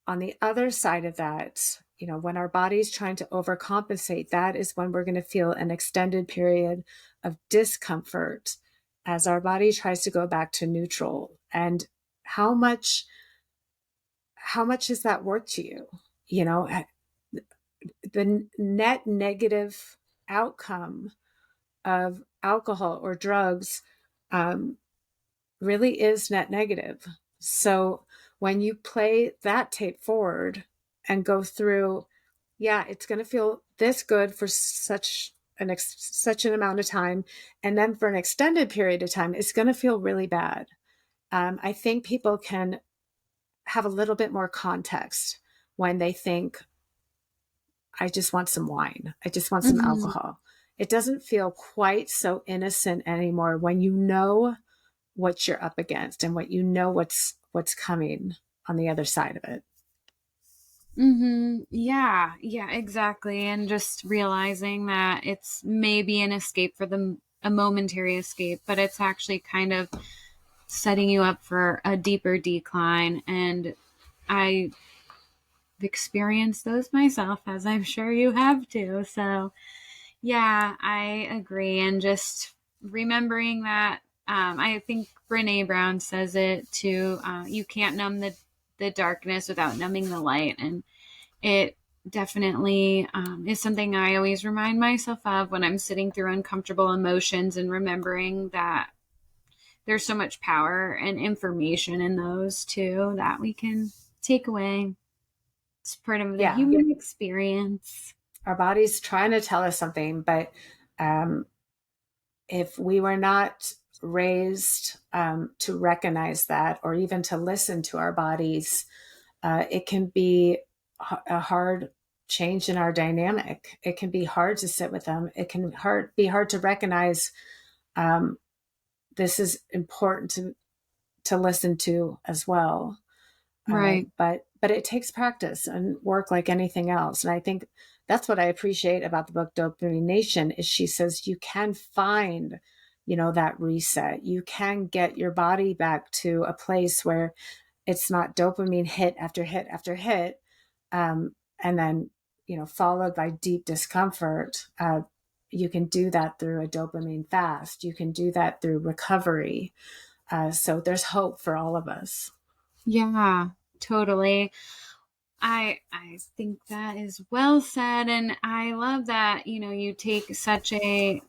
on the other side of that, when our body's trying to overcompensate, that is when we're going to feel an extended period of discomfort as our body tries to go back to neutral. And how much is that worth to you? The net negative outcome of alcohol or drugs really is net negative. So when you play that tape forward and go through, yeah, it's going to feel this good for such an amount of time, and then for an extended period of time, it's going to feel really bad. I think people can have a little bit more context when they think, I just want some wine. I just want some Mm-hmm. alcohol. It doesn't feel quite so innocent anymore when you know what you're up against and what you know what's coming on the other side of it. Mm-hmm. Yeah, yeah, exactly. And just realizing that it's maybe an escape for them, a momentary escape, but it's actually kind of setting you up for a deeper decline. And I've experienced those myself, as I'm sure you have too. So, yeah, I agree. And just remembering that, I think Brene Brown says it too. You can't numb the darkness without numbing the light. And it definitely is something I always remind myself of when I'm sitting through uncomfortable emotions, and remembering that there's so much power and information in those too that we can take away. It's part of the Yeah. human experience. Our body's trying to tell us something, but um, if we were not raised to recognize that, or even to listen to our bodies, it can be a hard change in our dynamic. It can be hard to sit with them. It can be hard to recognize um, this is important to listen to as well. Right. But it takes practice and work like anything else. And I think that's what I appreciate about the book Dopamine Nation is she says you can find, that reset. You can get your body back to a place where it's not dopamine hit after hit after hit, and then followed by deep discomfort. You can do that through a dopamine fast. You can do that through recovery. So there's hope for all of us. Yeah, totally. I think that is well said, and I love that you take such a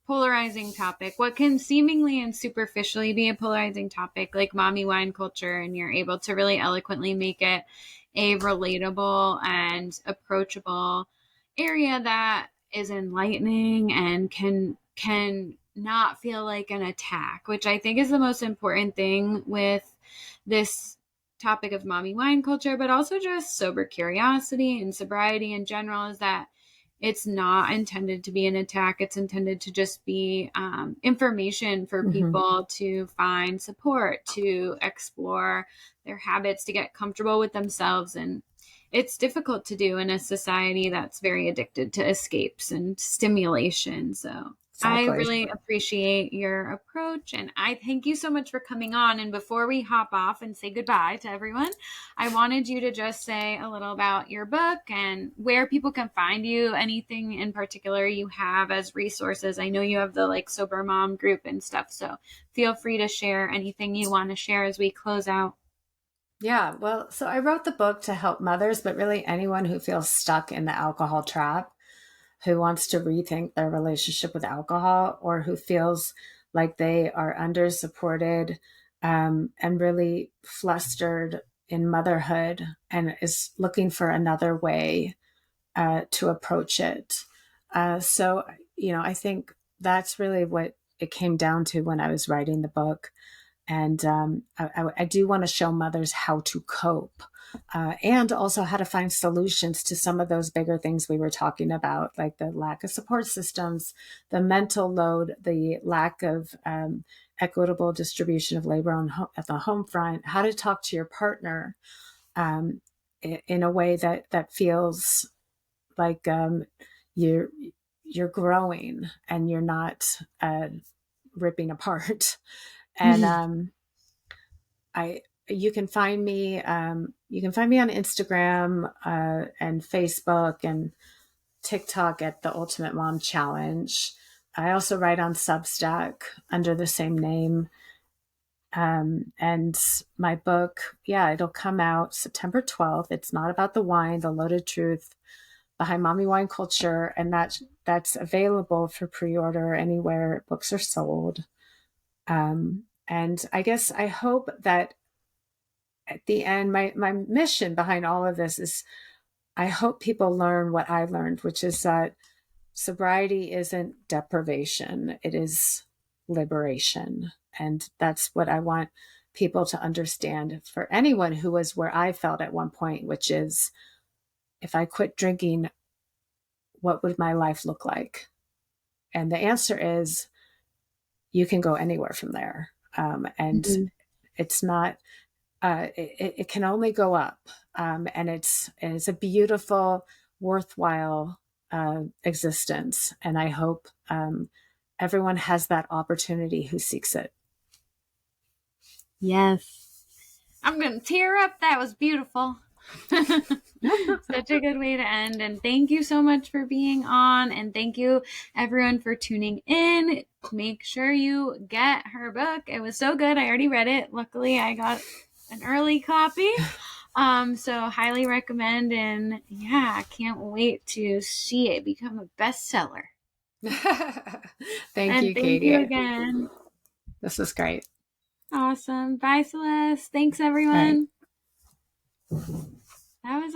polarizing topic, what can seemingly and superficially be a polarizing topic like mommy wine culture, and you're able to really eloquently make it a relatable and approachable area that is enlightening and can not feel like an attack, which I think is the most important thing with this topic of mommy wine culture, but also just sober curiosity and sobriety in general, is that it's not intended to be an attack. It's intended to just be information for Mm-hmm. people to find support, to explore their habits, to get comfortable with themselves. And it's difficult to do in a society that's very addicted to escapes and stimulation. So I Exactly. really appreciate your approach, and I thank you so much for coming on. And before we hop off and say goodbye to everyone, I wanted you to just say a little about your book and where people can find you, anything in particular you have as resources. I know you have the sober mom group and stuff, so feel free to share anything you want to share as we close out. Yeah. Well, so I wrote the book to help mothers, but really anyone who feels stuck in the alcohol trap, who wants to rethink their relationship with alcohol, or who feels like they are under supported and really flustered in motherhood and is looking for another way to approach it. So, I think that's really what it came down to when I was writing the book. And I do want to show mothers how to cope and also how to find solutions to some of those bigger things we were talking about, like the lack of support systems, the mental load, the lack of equitable distribution of labor at the home front, how to talk to your partner um, in a way that feels like you're you're growing and you're not ripping apart. And I you can find me on Instagram and Facebook and TikTok at the Ultimate Mom Challenge. I also write on Substack under the same name. And my book, yeah, it'll come out September 12th. It's not about the wine, the loaded truth behind mommy wine culture, and that's available for pre-order anywhere books are sold. And I guess I hope that at the end, my mission behind all of this is I hope people learn what I learned, which is that sobriety isn't deprivation, it is liberation. And that's what I want people to understand, for anyone who was where I felt at one point, which is, if I quit drinking, what would my life look like? And the answer is, you can go anywhere from there. And Mm-hmm. it's not, it can only go up. And it's a beautiful, worthwhile existence. And I hope everyone has that opportunity who seeks it. Yes. I'm going to tear up. That was beautiful. Such a good way to end. And thank you so much for being on. And thank you, everyone, for tuning in. Make sure you get her book. It was so good. I already read it. Luckily, I got an early copy. So highly recommend. And yeah, I can't wait to see it become a bestseller. Thank And you, thank Katie. you again. This is great. Awesome. Bye, Celeste. Thanks, everyone. That was